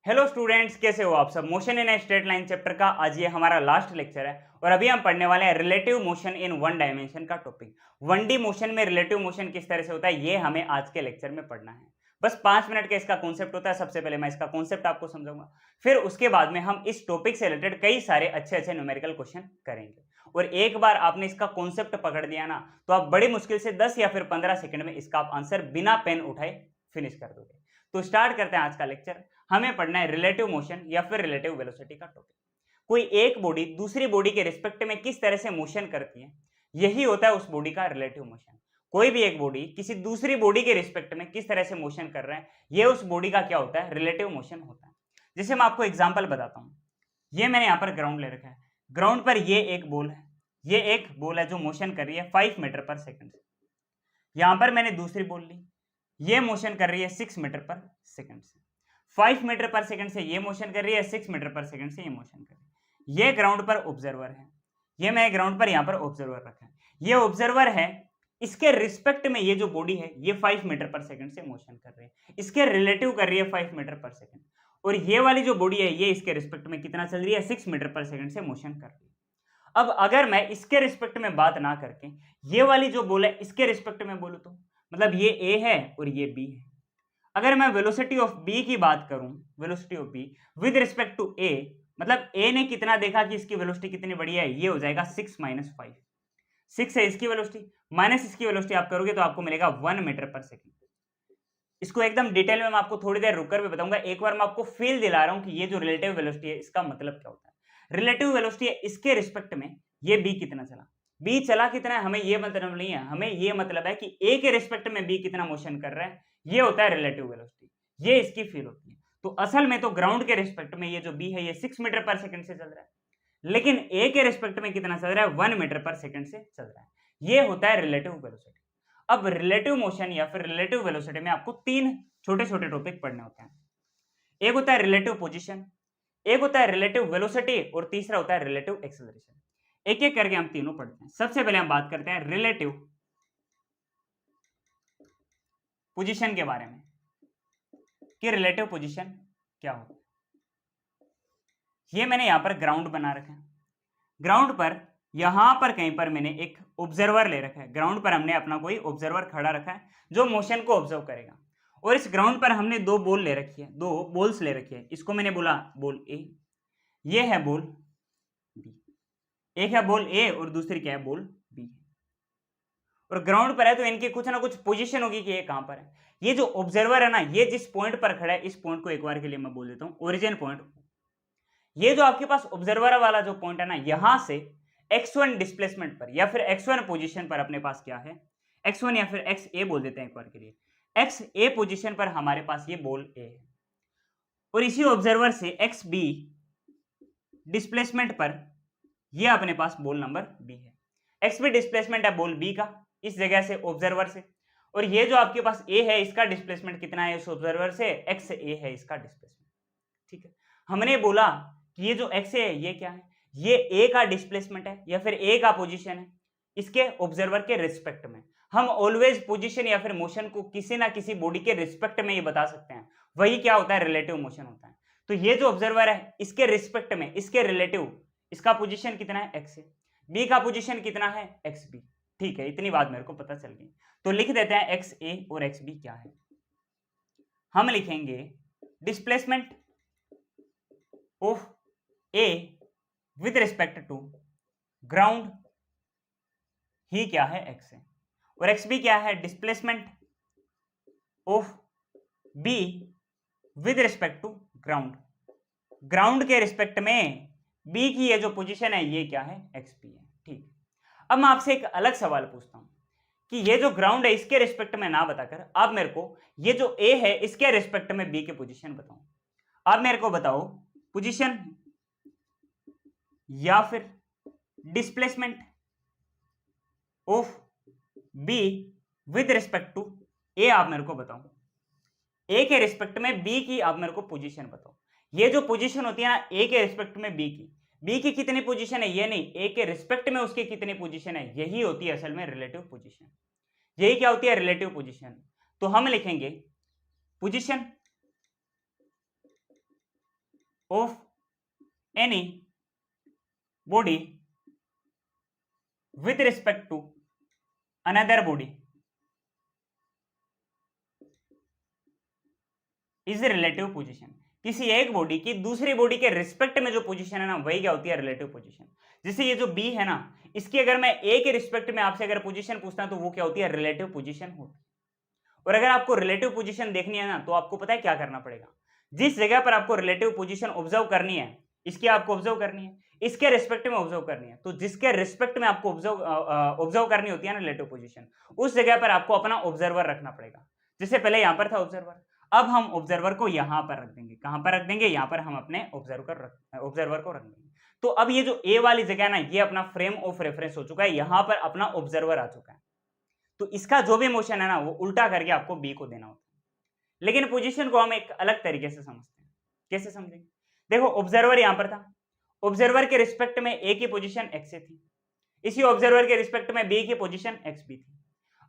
Hello students, कैसे हो आप सब। Motion in a straight line chapter का आज ये हमारा लास्ट लेक्चर है और अभी हम पढ़ने वाले हैं relative motion in one dimension का टॉपिक। 1D मोशन में रिलेटिव मोशन किस तरह से होता है ये हमें आज के लेक्चर में पढ़ना है। बस 5 मिनट का इसका कॉन्सेप्ट होता है। सबसे पहले मैं इसका कॉन्सेप्ट आपको समझाऊंगा, फिर उसके बाद में हम इस टॉपिक से रिलेटेड कई सारे अच्छे अच्छे न्यूमेरिकल क्वेश्चन करेंगे। और एक बार आपने इसका कॉन्सेप्ट पकड़ दिया ना, तो आप बड़ी मुश्किल से 10 या फिर 15 सेकंड में इसका आप आंसर बिना पेन उठाए फिनिश कर दोगे। तो स्टार्ट करते हैं आज का लेक्चर। हमें पढ़ना है रिलेटिव मोशन या फिर रिलेटिव वेलोसिटी का टॉपिक। कोई एक बॉडी दूसरी बॉडी के रिस्पेक्ट में किस तरह से मोशन करती है, यही होता है उस बॉडी का रिलेटिव मोशन। कोई भी एक बॉडी किसी दूसरी बॉडी के रिस्पेक्ट में किस तरह से मोशन कर रहा है, ये उस बॉडी का क्या होता है, रिलेटिव मोशन होता है। जैसे मैं आपको एग्जांपल बताता हूं। ये मैंने यहां पर ग्राउंड ले रखा है। ग्राउंड पर ये एक बॉल है, ये एक बॉल है जो मोशन कर रही है 5 मीटर पर सेकंड से। यहां पर मैंने दूसरी बॉल ली, ये मोशन कर रही है 6 मीटर पर सेकंड से। 5 मीटर पर सेकंड से ये मोशन कर रही है, 6 मीटर पर सेकंड से ये मोशन कर रही है। ये ग्राउंड पर ऑब्जर्वर है, ये मैं ग्राउंड पर यहां पर ऑब्जर्वर रखा है। ये ऑब्जर्वर है, इसके रिस्पेक्ट में ये जो बॉडी है ये 5 मीटर पर सेकंड से मोशन कर रही है, इसके रिलेटिव कर रही है 5 मीटर पर सेकंड। और ये वाली जो बॉडी है ये इसके रिस्पेक्ट में कितना चल रही है, 6 मीटर पर सेकंड से मोशन कर रही है। अब अगर मैं इसके रिस्पेक्ट में बात ना करके ये वाली जो बॉल है इसके रिस्पेक्ट में बोलूं, तो मतलब ये ए है और ये बी है। अगर मैं वेलोसिटी ऑफ बी की बात करूं, velocity of B with respect to A, मतलब ए ने कितना देखा कि इसकी वेलोसिटी कितनी बड़ी है, ये हो जाएगा 6 माइनस 5। 6 है इसकी वेलोसिटी, माइनस इसकी वेलोसिटी आप करोगे तो आपको मिलेगा 1 मीटर पर सेकंड। इसको एकदम डिटेल में मैं आपको थोड़ी देर रुककर भी बताऊंगा। एक बार मैं आपको फील दिला रहा हूं कि ये जो रिलेटिव वेलोसिटी है इसका मतलब क्या होता है। रिलेटिव वेलोसिटी है इसके रिस्पेक्ट में ये बी कितना चला, बी चला कितना है हमें ये मतलब नहीं है, हमें ये मतलब है कि ए के रिस्पेक्ट में बी कितना मोशन कर रहा है, ये होता है रिलेटिव वेलोसिटी, ये इसकी फील होती है। तो असल में तो ग्राउंड के रिस्पेक्ट में ये जो बी है ये 6 मीटर पर सेकंड से चल रहा है, लेकिन ए के रिस्पेक्ट में कितना चल रहा है, 1 मीटर पर सेकंड से चल रहा है। ये होता है रिलेटिव वेलोसिटी। अब रिलेटिव मोशन या फिर रिलेटिव वेलोसिटी में आपको 3 छोटे छोटे टॉपिक पढ़ने होते हैं। एक होता है रिलेटिव पोजीशन, एक होता है रिलेटिव वेलोसिटी और तीसरा होता है रिलेटिव एक्सेलरेशन। एक एक करके हम तीनों पढ़ते हैं। सबसे पहले हम बात करते हैं रिलेटिव पोजीशन के बारे में कि रिलेटिव पोजीशन क्या होता है। ये मैंने यहां पर ग्राउंड बना रखा है। ग्राउंड पर यहां पर कहीं पर मैंने एक ऑब्जर्वर ले रखा है। ग्राउंड पर हमने अपना कोई ऑब्जर्वर खड़ा रखा है जो मोशन को ऑब्जर्व करेगा। और इस ग्राउंड पर हमने दो बॉल ले रखी है, दो बॉल्स ले रखी है। इसको मैंने बोला बॉल ए, ये है बॉल बी। एक है बॉल ए और दूसरी क्या है, बॉल बी। और ग्राउंड पर है तो इनकी कुछ ना कुछ पोजीशन होगी कि ये कहां पर है। ये जो ऑब्जर्वर है ना, ये जिस पॉइंट पर खड़ा है, इस पॉइंट को एक बार के लिए मैं बोल देता हूं ओरिजिन पॉइंट। ये जो आपके पास ऑब्जर्वर वाला जो पॉइंट है ना, यहां से x1 डिस्प्लेसमेंट पर या फिर x1 पोजीशन पर अपने पास क्या है, x1 या फिर x ए बोल देते हैं एक बार के लिए। x ए पोजीशन पर हमारे पास ये बॉल ए है और इसी ऑब्जर्वर से x बी डिस्प्लेसमेंट पर ये अपने पास बॉल नंबर बी है। एक्स बी डिस्प्लेसमेंट है बॉल बी का इस जगह से ऑब्जर्वर से, और ये जो आपके पास ए है इसका डिस्प्लेसमेंट कितना है इस ऑब्जर्वर से, एक्स ए है इसका डिस्प्लेसमेंट। ठीक है, हमने बोला कि ये जो एक्स ए है ये क्या है, ये ए का डिस्प्लेसमेंट है या फिर ए का पोजीशन है इसके ऑब्जर्वर के रिस्पेक्ट में। हम ऑलवेज पोजीशन या फिर मोशन को किसी ना किसी बॉडी के रिस्पेक्ट में ये बता सकते हैं, वही क्या होता है, रिलेटिव मोशन होता है। तो ये जो ऑब्जर्वर है इसके रिस्पेक्ट में, इसके रिलेटिव, इसका पोजीशन कितना है, एक्स ए, बी का पोजीशन कितना है, एक्स बी। ठीक है, इतनी बात मेरे को पता चल गई। तो लिख देते हैं एक्स ए और एक्स बी क्या है। हम लिखेंगे displacement of A with respect to ground ही क्या है, एक्स ए, और एक्स बी क्या है, displacement of B with respect to ground. Ground के रिस्पेक्ट में बी की ये जो पोजीशन है ये क्या है, एक्स बी है। ठीक, अब मैं आपसे एक अलग सवाल पूछता हूं कि ये जो ग्राउंड है इसके रिस्पेक्ट में ना बताकर आप मेरे को ये जो ए है इसके रिस्पेक्ट में बी के पोजीशन बताओ। आप मेरे को बताओ पोजीशन या फिर displacement of B with respect to A, आप मेरे को बताओ। ए के रिस्पेक्ट में बी की आप मेरे को पोजीशन बताओ। ये जो पोजीशन होती है ना ए के रिस्पेक्ट में बी की कितनी पोजीशन है, ये नहीं, ए के रिस्पेक्ट में उसकी कितनी पोजीशन है, यही होती है असल में रिलेटिव पोजीशन। यही क्या होती है, रिलेटिव पोजीशन। तो हम लिखेंगे position of any body with respect to another body is relative position. किसी एक बॉडी की दूसरी बॉडी के रिस्पेक्ट में जो पोजीशन है ना, वही क्या होती है, रिलेटिव पोजीशन। जैसे ये जो बी है ना, इसकी अगर मैं ए के रिस्पेक्ट में आपसे अगर पोजीशन पूछता हूं तो वो क्या होती है, रिलेटिव पोजीशन होती है। और अगर आपको रिलेटिव पोजीशन देखनी है ना, तो आपको पता है क्या करना पड़ेगा, जिस जगह पर आपको रिलेटिव पोजीशन ऑब्जर्व करनी है, इसकी आपको ऑब्जर्व करनी है, इसके रिस्पेक्ट में ऑब्जर्व करनी है, तो जिसके रिस्पेक्ट में आपको ऑब्जर्व करनी होती है ना रिलेटिव पोजीशन, उस जगह पर आपको अपना ऑब्जर्वर रखना पड़ेगा। जैसे पहले यहां पर था ऑब्जर्वर, अब हम ऑब्जर्वर को यहां पर रख देंगे। कहां पर रख देंगे, यहां पर हम अपने ऑब्जर्वर को रख देंगे। तो अब ये जो ए वाली जगह है ना, ये अपना फ्रेम ऑफ रेफरेंस हो चुका है, यहां पर अपना ऑब्जर्वर आ चुका है। तो इसका जो भी मोशन है ना, वो उल्टा करके आपको बी को देना होता है। लेकिन पोजीशन को हम एक अलग तरीके से समझते हैं। कैसे समझेंगे, देखो ऑब्जर्वर यहां पर था, ऑब्जर्वर के रिस्पेक्ट में ए की पोजीशन एक्स से थी, इसी ऑब्जर्वर के रिस्पेक्ट में बी की पोजीशन एक्स बी थी।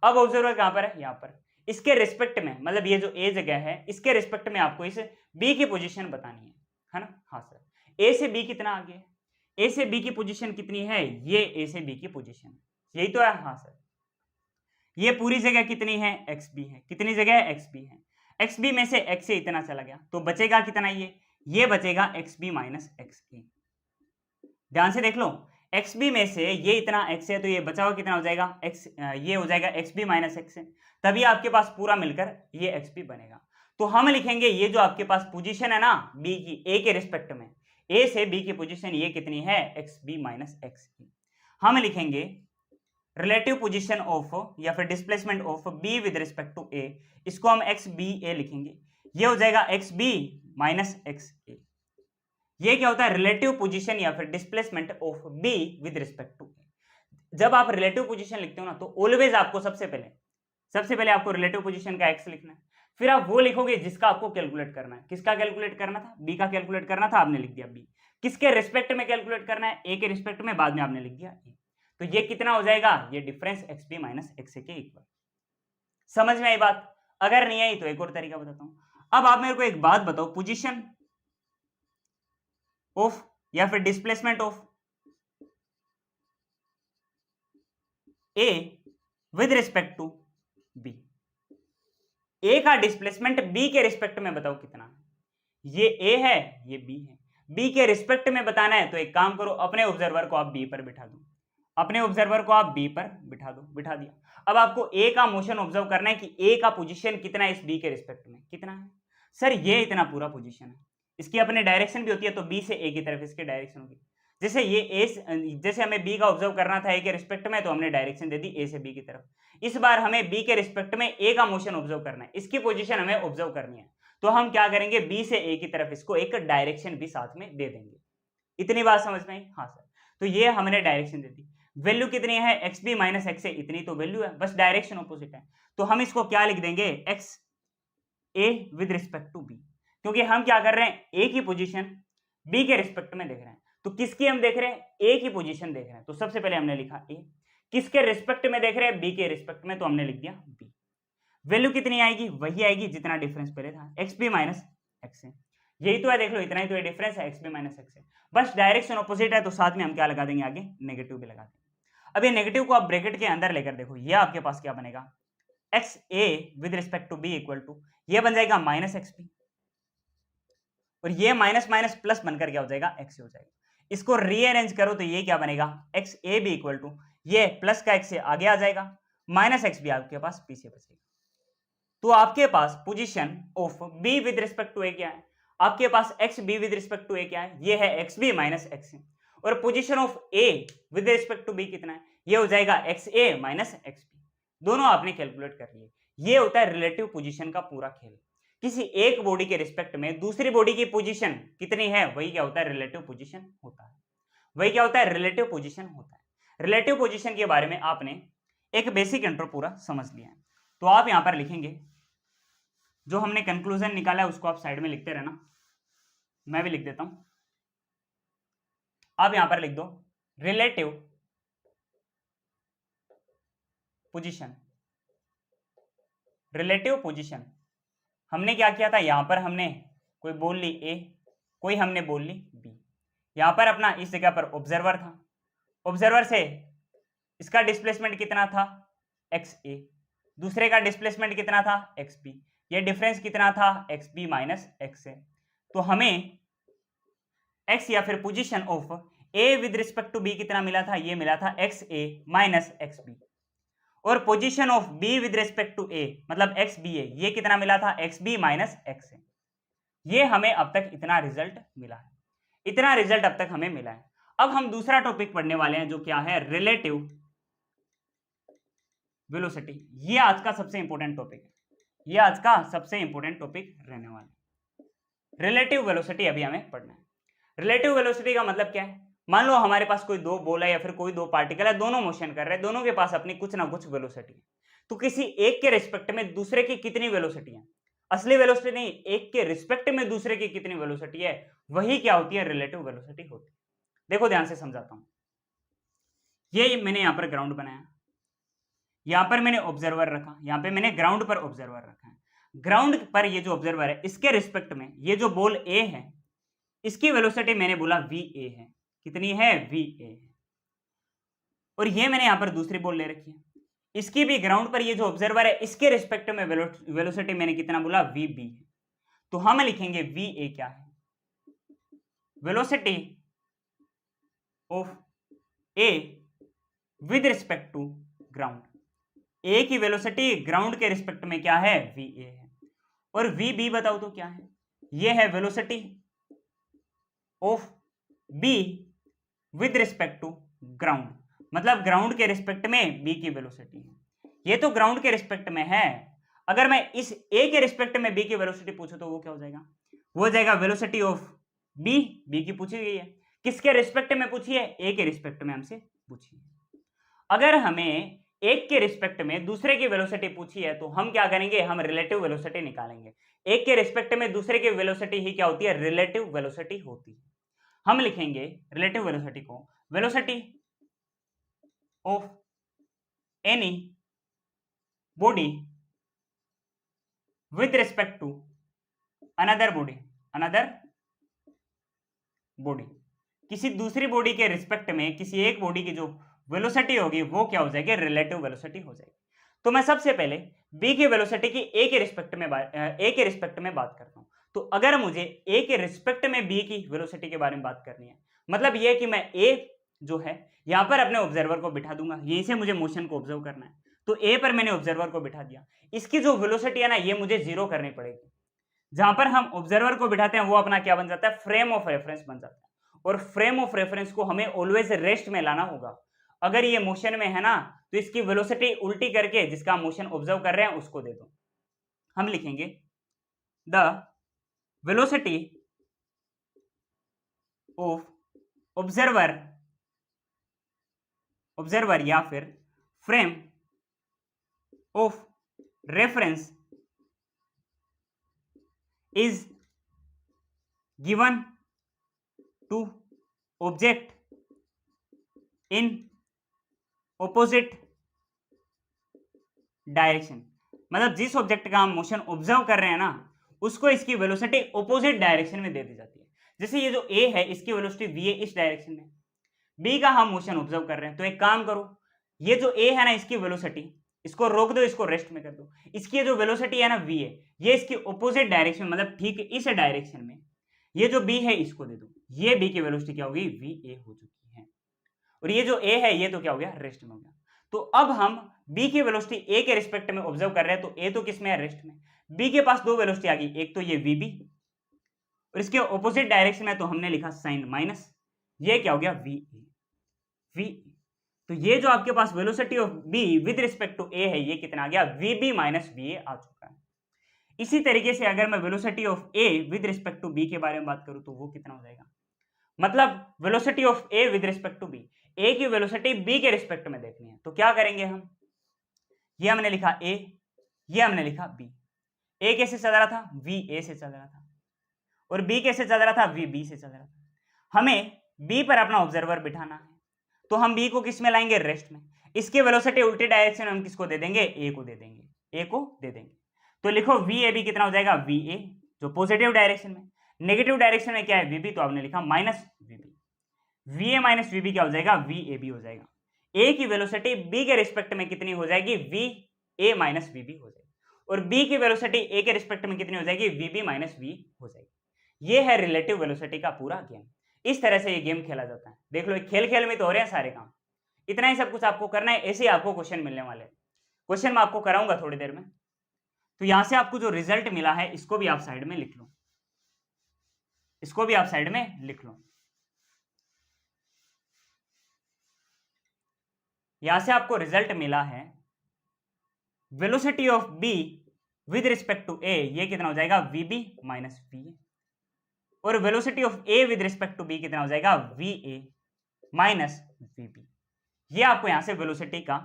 अब ऑब्जर्वर कहां पर है, यहां पर, इसके रिस्पेक्ट में, मतलब ये जो ए जगह है, इसके रिस्पेक्ट में आपको इस बी की पोजीशन बतानी है ना। हाँ सर, ए से बी कितना आगे है, ए से बी की पोजीशन कितनी है, ये ए से बी की पोजीशन, यही तो है। हाँ सर, ये पूरी जगह कितनी है, एक्स बी है। कितनी जगह है, एक्स बी है। एक्स बी में से एक्स से इतना चला गया, तो बचेगा कितना, ये बचेगा एक्स बी माइनस एक्स ए। ध्यान से देख लो, एक्स बी में से ये इतना एक्स है, तो ये बचा हुआ कितना हो जाएगा, एक्स, ये हो जाएगा एक्स बी माइनस एक्स है, तभी आपके पास पूरा मिलकर ये एक्स बी बनेगा। तो हम लिखेंगे ये जो आपके पास पोजीशन है ना बी की, ए के रिस्पेक्ट में, ए से बी की पोजीशन ये कितनी है, X B minus X A. हम लिखेंगे रिलेटिव पोजीशन ऑफ या फिर displacement of B with respect to A, इसको हम एक्स बी ए लिखेंगे, ये हो जाएगा X B minus X A. ये क्या होता है, रिलेटिव पोजीशन या फिर displacement of B with respect to A. जब आप रिलेटिव पोजीशन लिखते हो ना, तो ऑलवेज आपको सबसे पहले आपको रिलेटिव पोजीशन का एक्स लिखना है, फिर आप वो लिखोगे जिसका आपको कैलकुलेट करना है। किसका कैलकुलेट करना था, बी का कैलकुलेट करना था, आपने लिख दिया बी। किसके रिस्पेक्ट में कैलकुलेट करना है, ए के रिस्पेक्ट में, बाद में आपने लिख दिया ए। तो ये कितना हो जाएगा, ये difference X B minus X A के इक्वल। समझ में आई बात, अगर नहीं आई तो एक और तरीका बताता हूं। अब आप मेरे को एक बात बताओ, पोजीशन ऑफ या फिर displacement of A with respect to B, A का डिस्प्लेसमेंट बी के रिस्पेक्ट में बताओ कितना है। ये ए है, ये बी है, बी के रिस्पेक्ट में बताना है, तो एक काम करो, अपने ऑब्जर्वर को आप बी पर बिठा दो, अपने ऑब्जर्वर को आप बी पर बिठा दो, बिठा दिया। अब आपको ए का मोशन ऑब्जर्व करना है कि ए का पोजीशन कितना है इस बी के रिस्पेक्ट में, कितना है सर, ये इतना पूरा पोजीशन है। इसकी अपनी डायरेक्शन भी होती है, तो बी से ए की तरफ इसकी डायरेक्शन होगी। जैसे ये ए, जैसे हमें बी का ऑब्जर्व करना था ए के रिस्पेक्ट में, तो हमने डायरेक्शन दे दी ए से बी की तरफ। इस बार हमें बी के रिस्पेक्ट में ए का मोशन ऑब्जर्व करना है, इसकी पोजीशन हमें ऑब्जर्व करनी है, तो हम क्या करेंगे, बी से ए की तरफ इसको एक डायरेक्शन भी साथ में दे देंगे। इतनी बात समझ में आई। हाँ सर, तो ये हमने डायरेक्शन दे दी। वैल्यू कितनी है, एक्स बी माइनस एक्स ए, इतनी तो वैल्यू है, बस डायरेक्शन ऑपोजिट है, तो हम इसको क्या लिख देंगे, X A with respect to B, क्योंकि हम क्या कर रहे हैं, ए की पोजीशन बी के रिस्पेक्ट में देख रहे हैं। तो किसकी हम देख रहे हैं, ए की पोजीशन देख रहे हैं, तो सबसे पहले हमने लिखा ए। किसके रिस्पेक्ट में देख रहे हैं, बी के रिस्पेक्ट में, तो हमने लिख दिया बी। वैल्यू कितनी आएगी, वही आएगी जितना डिफरेंस पहले था, एक्स बी माइनस एक्स ए। यही तो है, देख लो, इतना ही तो डिफरेंस है, एक्स बी माइनस एक्स ए। बस डायरेक्शन ऑपोजिट है, तो साथ में हम क्या लगा देंगे, आगे नेगेटिव भी लगा देंगे। अब ये नेगेटिव को आप ब्रैकेट के अंदर लेकर देखो, ये आपके पास क्या बनेगा, X A with respect to B equal to, ये बन जाएगा माइनस एक्स बी, और ये माइनस माइनस प्लस बनकर क्या हो जाएगा, एक्स हो जाएगा। इसको रीअरेंज करो तो ये क्या बनेगा, X A B equal to, ये प्लस का एक्स से आगे आ जाएगा, माइनस एक्स बी आपके पास पीछे बचेगा। तो आपके पास position of B with respect to A क्या है, आपके पास X B with respect to A क्या है, ये है X B minus X A. और position of A with respect to B कितना है, ये हो जाएगा X A minus X B. दोनों आपने कैलकुलेट कर लिए। ये होता है रिलेटिव पोजीशन का पूरा खेल। किसी एक बॉडी के रिस्पेक्ट में दूसरी बॉडी की पोजीशन कितनी है, वही क्या होता है, रिलेटिव पोजीशन होता है। वही क्या होता है, रिलेटिव पोजीशन होता है। रिलेटिव पोजीशन के बारे में आपने एक बेसिक इंट्रो पूरा समझ लिया है, तो आप यहां पर लिखेंगे, जो हमने कंक्लूजन निकाला है उसको आप साइड में लिखते रहना, मैं भी लिख देता हूं। आप यहां पर लिख दो रिलेटिव पोजीशन। रिलेटिव पोजीशन हमने क्या किया था, यहां पर हमने कोई बॉल ली ए, कोई हमने बोल ली बी। यहां पर अपना इस जगह पर ऑब्जर्वर था, ऑब्जर्वर से इसका डिस्प्लेसमेंट कितना था एक्स ए, दूसरे का डिस्प्लेसमेंट कितना था एक्स बी, ये डिफरेंस कितना था X B minus X A. तो हमें एक्स या फिर position of A with respect to B कितना मिला था, ये मिला था X A minus X B. और position of B with respect to A मतलब एक्स बी ए, ये कितना मिला था X B minus X A. ये हमें अब तक इतना रिजल्ट मिला है, इतना रिजल्ट अब तक हमें मिला है। अब हम दूसरा टॉपिक पढ़ने वाले हैं जो क्या है रिलेटिव वेलोसिटी। ये आज का सबसे इंपॉर्टेंट टॉपिक है, ये आज का सबसे इंपॉर्टेंट टॉपिक रहने वाला है। रिलेटिव वेलोसिटी अभी हमें पढ़ना है। रिलेटिव वेलोसिटी का मतलब क्या है, मान लो हमारे पास कोई दो बॉल है या फिर कोई दो पार्टिकल है, दोनों मोशन कर रहे हैं, दोनों के पास अपनी कुछ ना कुछ वेलोसिटी है। तो किसी एक के रिस्पेक्ट में दूसरे की कितनी वेलोसिटी है, असली वेलोसिटी नहीं, एक के रिस्पेक्ट में दूसरे की कितनी वेलोसिटी है, वही क्या होती है रिलेटिव वेलोसिटी होती है। देखो ध्यान से समझाता हूं। ये मैंने यहां पर ग्राउंड बनाया, यहां पर मैंने ऑब्जर्वर रखा, यहां पे मैंने ग्राउंड पर ऑब्जर्वर रखा है। ग्राउंड पर ये जो ऑब्जर्वर है इसके रिस्पेक्ट में ये जो बॉल ए है इसकी वेलोसिटी मैंने बोला वी ए है, कितनी है वी ए है। और ये मैंने यहां पर दूसरी बॉल ले रखी है, इसकी भी ग्राउंड पर ये जो ऑब्जर्वर है इसके रिस्पेक्ट में वेलोसिटी मैंने कितना बोला वी बी है। तो हम लिखेंगे वी ए क्या है, velocity of A with respect to ground. A की वेलोसिटी ग्राउंड के रिस्पेक्ट में क्या है वी ए है। और वी बी बताओ तो क्या है, ये है velocity of B with respect to ground, मतलब ग्राउंड के रिस्पेक्ट में बी की वेलोसिटी है। ये तो ग्राउंड के रिस्पेक्ट में है, अगर मैं इस ए के रिस्पेक्ट में बी की वेलोसिटी पूछूं तो वो क्या हो जाएगा, वो हो जाएगा वेलोसिटी ऑफ बी, बी की पूछी गई है, किसके रिस्पेक्ट में पूछी है ए के रिस्पेक्ट में हमसे पूछी है। अगर हमें एक के रिस्पेक्ट में दूसरे की वेलोसिटी पूछी है तो हम क्या करेंगे, हम रिलेटिव वेलोसिटी निकालेंगे। एक के रिस्पेक्ट में दूसरे की वेलोसिटी ही क्या होती है रिलेटिव वेलोसिटी होती है। हम लिखेंगे रिलेटिव वेलोसिटी को velocity of any body with respect to another body, किसी दूसरी बॉडी के रिस्पेक्ट में किसी एक बॉडी की जो वेलोसिटी होगी वो क्या हो जाएगी रिलेटिव वेलोसिटी हो जाएगी। तो मैं सबसे पहले बी की वेलोसिटी की ए के रिस्पेक्ट में बात करता हूं। तो अगर मुझे ए के रिस्पेक्ट में बी की वेलोसिटी के बारे में बात करनी है, मतलब ये कि मैं ए जो है यहां पर अपने ऑब्जर्वर को बिठा दूंगा, यहीं से मुझे मोशन को ऑब्जर्व करना है। तो ए पर मैंने ऑब्जर्वर को बिठा दिया, इसकी जो वेलोसिटी है ना ये मुझे जीरो करनी पड़ेगी। जहां पर हम ऑब्जर्वर को बिठाते हैं वो अपना क्या बन जाता है फ्रेम ऑफ रेफरेंस बन जाता है। और फ्रेम ऑफ रेफरेंस को हमें ऑलवेज रेस्ट में लाना होगा। अगर ये मोशन में है ना तो इसकी वेलोसिटी उल्टी करके जिसका मोशन ऑब्जर्व कर रहे हैं उसको दे दो। हम लिखेंगे द वेलोसिटी ऑफ ऑब्जर्वर या फिर frame of reference is given to object in opposite direction, मतलब जिस ऑब्जेक्ट का हम मोशन ऑब्जर्व कर रहे हैं ना उसको इसकी वेलोसिटी ऑपोजिट डायरेक्शन में दे दी जाती है। जैसे ये जो ए है इसकी वेलोसिटी वी है इस डायरेक्शन में, बी का हम मोशन ऑब्जर्व कर रहे हैं। तो एक काम करो, ये जो ए है ना इसकी वेलोसिटी इसको रोक दो, इसको रेस्ट में कर दो। इसकी जो वेलोसिटी है ना वी है ये इसकी ऑपोजिट डायरेक्शन मतलब ठीक इस डायरेक्शन में, ये जो बी है इसको दे दो, ये बी की वेलोसिटी क्या होगी वी ए हो चुकी है। और ये जो ए है ये तो क्या हो गया रेस्ट में हो गया। तो अब हम बी की वेलोसिटी ए के रिस्पेक्ट में ऑब्जर्व कर रहे हैं, तो ए तो किस में है रेस्ट में। बी के पास दो वेलोसिटी आ गई, एक तो ये वी बी और इसके ऑपोजिट डायरेक्शन में तो हमने लिखा साइन माइनस, ये क्या हो गया वी ए। तो ये जो आपके पास velocity of B with respect to A है ये कितना आ गया V B minus V A आ चुका है। इसी तरीके से अगर मैं velocity of A with respect to B के बारे में बात करूं तो वो कितना हो जाएगा, मतलब velocity of A with respect to B, A की वेलोसिटी बी के रिस्पेक्ट में देखनी है। तो क्या करेंगे हम, ये हमने लिखा ए, ये हमने लिखा बी। ए कैसे चल रहा था वी ए से चल रहा था और बी कैसे चल रहा था वी बी से चल रहा था। हमें बी पर अपना ऑब्जर्वर बिठाना है तो हम बी को किस में लाएंगे रेस्ट में। इसकी वेलोसिटी उल्टी डायरेक्शन में हम किसको दे देंगे ए को दे देंगे, ए को दे देंगे। तो लिखो वी ए बी कितना हो जाएगा वी ए जो पॉजिटिव डायरेक्शन में, नेगेटिव डायरेक्शन में क्या है वीबी, तो आपने लिखा माइनस वीबी। वीए माइनस वीबी क्या हो जाएगा, वीएबी हो जाएगा। ए की वेलोसिटी बी के रिस्पेक्ट में कितनी हो जाएगी, वी ए माइनस वीबी हो जाएगी, और बी की वेलोसिटी ए के रिस्पेक्ट में कितनी हो जाएगी, वीबी माइनस वी हो जाएगी। ये है रिलेटिव वेलोसिटी का पूरा गेम। इस तरह से ये गेम खेला जाता है। देख लो, खेल खेल में तो हो रहे हैं सारे काम। इतना ही सब कुछ आपको करना है, ऐसे ही आपको क्वेश्चन मिलने वाले हैं। क्वेश्चन मैं आपको कराऊंगा थोड़ी देर में। तो यहां से आपको जो रिजल्ट मिला है इसको भी आप साइड में लिख लो, इसको भी आप साइड में लिख लो। यहां से आपको रिजल्ट मिला है velocity of B with respect to A, ये कितना हो जाएगा, वीबी माइनस वी, और velocity of A with respect to B कितना हो जाएगा, वी ए माइनस वीबी। ये आपको यहां से वेलोसिटी का,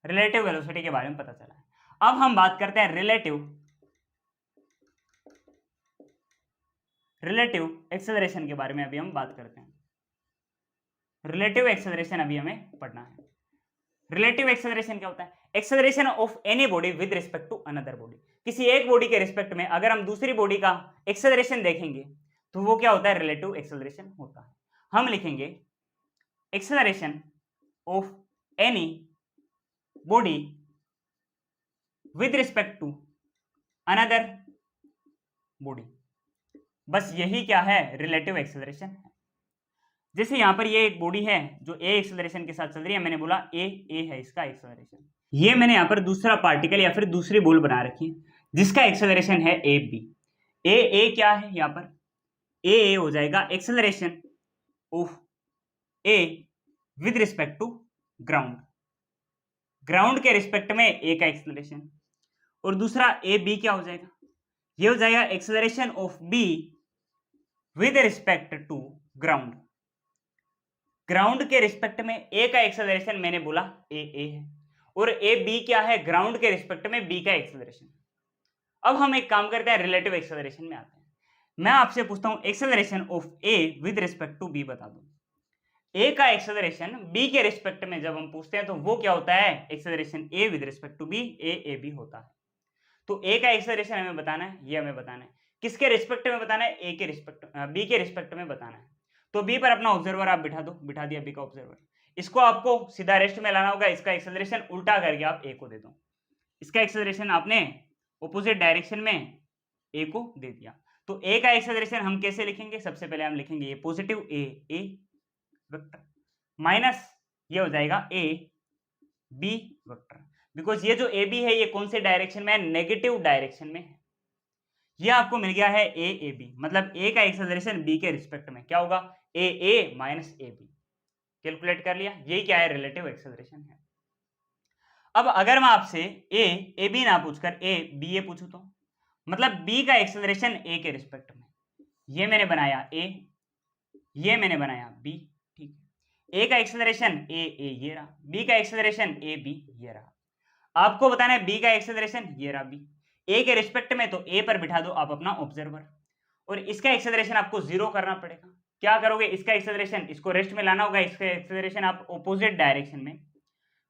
रिलेटिव वेलोसिटी के बारे में पता चला है। अब हम बात करते हैं रिलेटिव एक्सेलरेशन के बारे में। अभी हम बात करते हैं रिलेटिव एक्सेलरेशन, अभी हमें पढ़ना है। रिलेटिव एक्सेलरेशन क्या होता है, acceleration of any body with respect to another body. किसी एक बॉडी के रिस्पेक्ट में अगर हम दूसरी बॉडी का एक्सेलरेशन देखेंगे तो वो क्या होता है, रिलेटिव एक्सेलरेशन होता है। हम लिखेंगे acceleration of any body with respect to another body. बस यही क्या है, रिलेटिव एक्सेलरेशन है। जैसे यहां पर ये एक बॉडी है जो ए एक्सेलरेशन के साथ चल रही है, मैंने बोला ए है इसका एक्सेलरेशन। ये मैंने यहां पर दूसरा पार्टिकल या फिर दूसरी बॉल बना रखी है जिसका एक्सेलरेशन है ए बी। ए क्या है यहां पर, ए हो जाएगा acceleration of A with respect to ground. Ground के रिस्पेक्ट में ए का एक्सेलरेशन, और दूसरा ए बी क्या हो जाएगा, ये हो जाएगा acceleration of B with respect to ground. Ground के रिस्पेक्ट में ए का एक्सेलरेशन मैंने बोला ए है, और ए बी क्या है, ग्राउंड के रिस्पेक्ट में बी का एक्सेलरेशन। अब हम एक काम करते हैं, रिलेटिव एक्सेलरेशन में आते हैं। मैं आपसे पूछता हूं acceleration of A with respect to B बता दो। ए का एक्सेलरेशन बी के रिस्पेक्ट में जब हम पूछते हैं तो वो क्या होता है, acceleration A with respect to B, A B होता है। तो ए का एक्सेलरेशन हमें बताना है, ये हमें बताना है। किसके रिस्पेक्ट में बताना है, ए के रिस्पेक्ट, बी के रिस्पेक्ट में बताना है। तो बी पर अपना ऑब्जर्वर आप बिठा दो, बिठा दिया बी का ऑब्जर्वर। इसको आपको सीधा रेस्ट में लाना होगा, इसका एक्सेलरेशन उल्टा करके आप ए को दे दो। इसका एक्सेलरेशन आपने ऑपोजिट डायरेक्शन में ए को दे दिया। तो ए का एक्सेलरेशन हम कैसे लिखेंगे, सबसे पहले हम लिखेंगे ये पॉजिटिव ए वेक्टर माइनस ये हो जाएगा ए बी वेक्टर, बिकॉज ये जो ए बी है ये कौन से डायरेक्शन में है, नेगेटिव डायरेक्शन में है। ये आपको मिल गया है ए बी, मतलब ए का एक्सेलरेशन बी के रिस्पेक्ट में क्या होगा, ए माइनस ए बी। कैलकुलेट कर लिया, यही क्या है, रिलेटिव एक्सेलरेशन है। अब अगर मैं आपसे ए बी ना पूछकर ए पूछूं तो मतलब बी का एक्सेलरेशन ए के रिस्पेक्ट में, ये मैंने बनाया ए, ये मैंने बनाया बी, ठीक है। ए का एक्सेलरेशन ए ये रहा, बी का एक्सेलरेशन ए बी ये रहा। आपको बताना है बी का एक्सेलरेशन ये रहा बी, ए के रिस्पेक्ट में तो ए पर बिठा दो आप अपना ऑब्जर्वर, और इसका एक्सेलरेशन आपको जीरो करना पड़ेगा। क्या करोगे, इसका एक्सेलरेशन इसको रेस्ट में लाना होगा, इसका एक्सेलरेशन आप ऑपोजिट डायरेक्शन में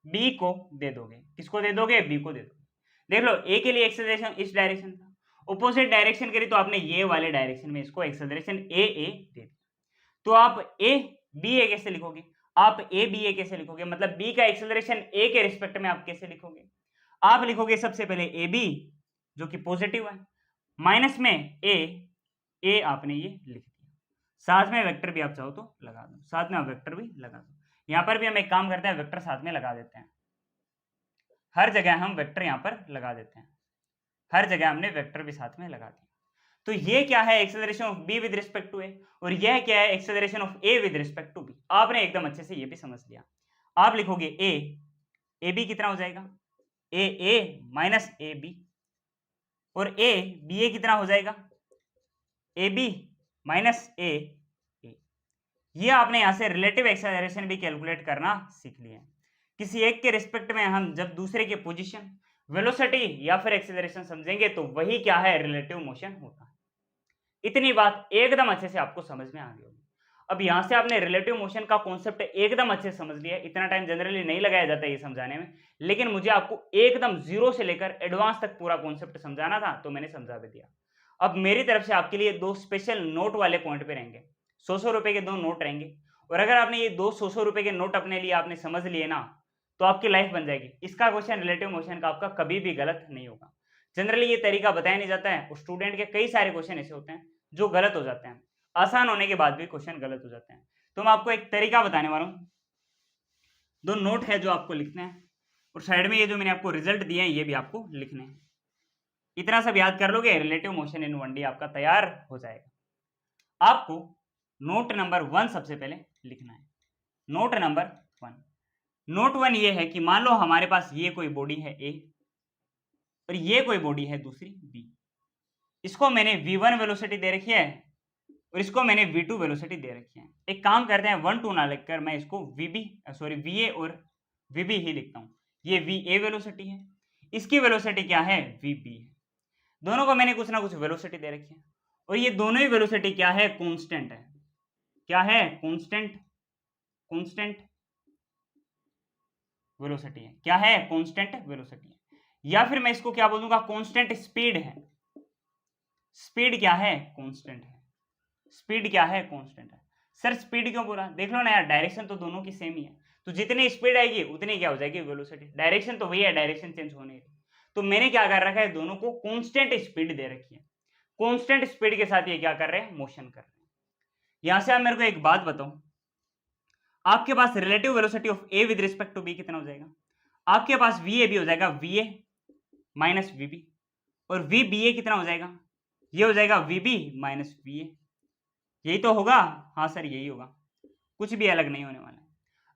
बी को दे दोगे। किसको दे दोगे, बी को दे दोगे। देख लो ए के लिए एक्सेलरेशन इस डायरेक्शन था, ऑपोजिट डायरेक्शन करी तो आपने ये वाले डायरेक्शन में इसको एक्सेलरेशन ए दे दिया। तो आप ए कैसे लिखोगे, आप ए कैसे लिखोगे, मतलब बी का एक्सेलरेशन ए के रिस्पेक्ट में आप कैसे लिखोगे, आप लिखोगे सबसे पहले ए बी जो कि पॉजिटिव है, माइनस में ए आपने ये लिख दिया, साथ में वेक्टर भी आप चाहो तो लगा दो, साथ में आप वेक्टर भी लगा दो। यहां पर भी हम एक काम करते हैं, वेक्टर साथ में लगा देते हैं, हर जगह हम वेक्टर यहां पर लगा देते हैं, हर जगह हमने वेक्टर भी साथ में लगा दिया। तो ये क्या है, acceleration of B with respect to A, और यह क्या है, acceleration of A with respect to B. आपने एकदम अच्छे से ये भी समझ लिया। आप लिखोगे ए बी कितना हो जाएगा, ए माइनस ए बी, और ए बी कितना हो जाएगा, ए बी माइनस ए। ये आपने यहां से रिलेटिव एक्सेलरेशन भी कैलकुलेट करना सीख लिया है। किसी एक के रिस्पेक्ट में हम जब दूसरे के पोजीशन, वेलोसिटी या फिर एक्सेलरेशन समझेंगे तो वही क्या है, रिलेटिव मोशन होता है। इतनी बात एकदम अच्छे से आपको समझ में आ गई होगी। अब यहां से आपने रिलेटिव मोशन का कॉन्सेप्ट एकदम अच्छे से समझ लिया। इतना टाइम जनरली नहीं लगाया जाता ये समझाने में, लेकिन मुझे आपको एकदम जीरो से लेकर एडवांस तक पूरा कॉन्सेप्ट समझाना था तो मैंने समझा भी दिया। अब मेरी तरफ से आपके लिए 2 स्पेशल नोट वाले पॉइंट पे रहेंगे, 100-100 रुपए के 2 नोट रहेंगे और अगर आपने ये 2 100-100 रुपए के नोट अपने लिए आपने समझ लिए ना, तो आपकी लाइफ बन जाएगी। इसका क्वेश्चन रिलेटिव मोशन का आपका कभी भी गलत नहीं होगा। जनरली ये तरीका बताया नहीं जाता है और स्टूडेंट के कई सारे क्वेश्चन ऐसे होते हैं जो गलत हो जाते हैं। आसान होने के बाद भी क्वेश्चन गलत हो जाते हैं। तो मैं आपको एक तरीका बताने वाला हूँ। 2 नोट है जो आपको लिखने हैं और साइड में ये जो मैंने आपको रिजल्ट दिए हैं ये भी आपको लिखने हैं। इतना सब याद कर लोगे, रिलेटिव मोशन इन 1D आपका तैयार हो जाएगा। आपको नोट नंबर 1 सबसे पहले लिखना है। नोट नंबर 1, नोट 1 ये है कि मान लो हमारे पास ये कोई बॉडी है A और ये कोई बॉडी है दूसरी B। इसको मैंने V1 वेलोसिटी दे रखी है और इसको मैंने V2 वेलोसिटी दे रखी है। एक काम करते हैं, 1 2 ना लिखकर मैं इसको VA और VB ही लिखता हूं। ये VA वेलोसिटी है, इसकी वेलोसिटी क्या है, VB है। दोनों को मैंने कुछ ना कुछ वेलोसिटी दे रखी है और ये दोनों ही वेलोसिटी क्या है, कांस्टेंट है। क्या है, कांस्टेंट वेलोसिटी है। क्या है, कांस्टेंट वेलोसिटी है। या फिर मैं इसको क्या बोलूंगा, कांस्टेंट स्पीड है। स्पीड क्या है, कांस्टेंट है। स्पीड क्या है, कांस्टेंट है। सर स्पीड क्यों बोला, देख लो ना यार, डायरेक्शन तो दोनों की सेम ही है, तो जितनी स्पीड आएगी उतनी क्या हो जाएगी, वेलोसिटी। डायरेक्शन तो वही है, डायरेक्शन चेंज होने की। तो मैंने क्या कर रखा है, दोनों को कांस्टेंट स्पीड दे रखी है। कांस्टेंट स्पीड के साथ ये क्या कर रहे हैं, मोशन कर रहे हैं। यहां से आप मेरे को एक बात बताओ, आपके पास relative velocity of A with respect to B कितना हो जाएगा। आपके पास वी ए भी हो जाएगा, V A minus V B, और वी बी ए कितना हो जाएगा, ये हो जाएगा V B minus V A. यही तो होगा, हाँ सर यही होगा, कुछ भी अलग नहीं होने वाला है।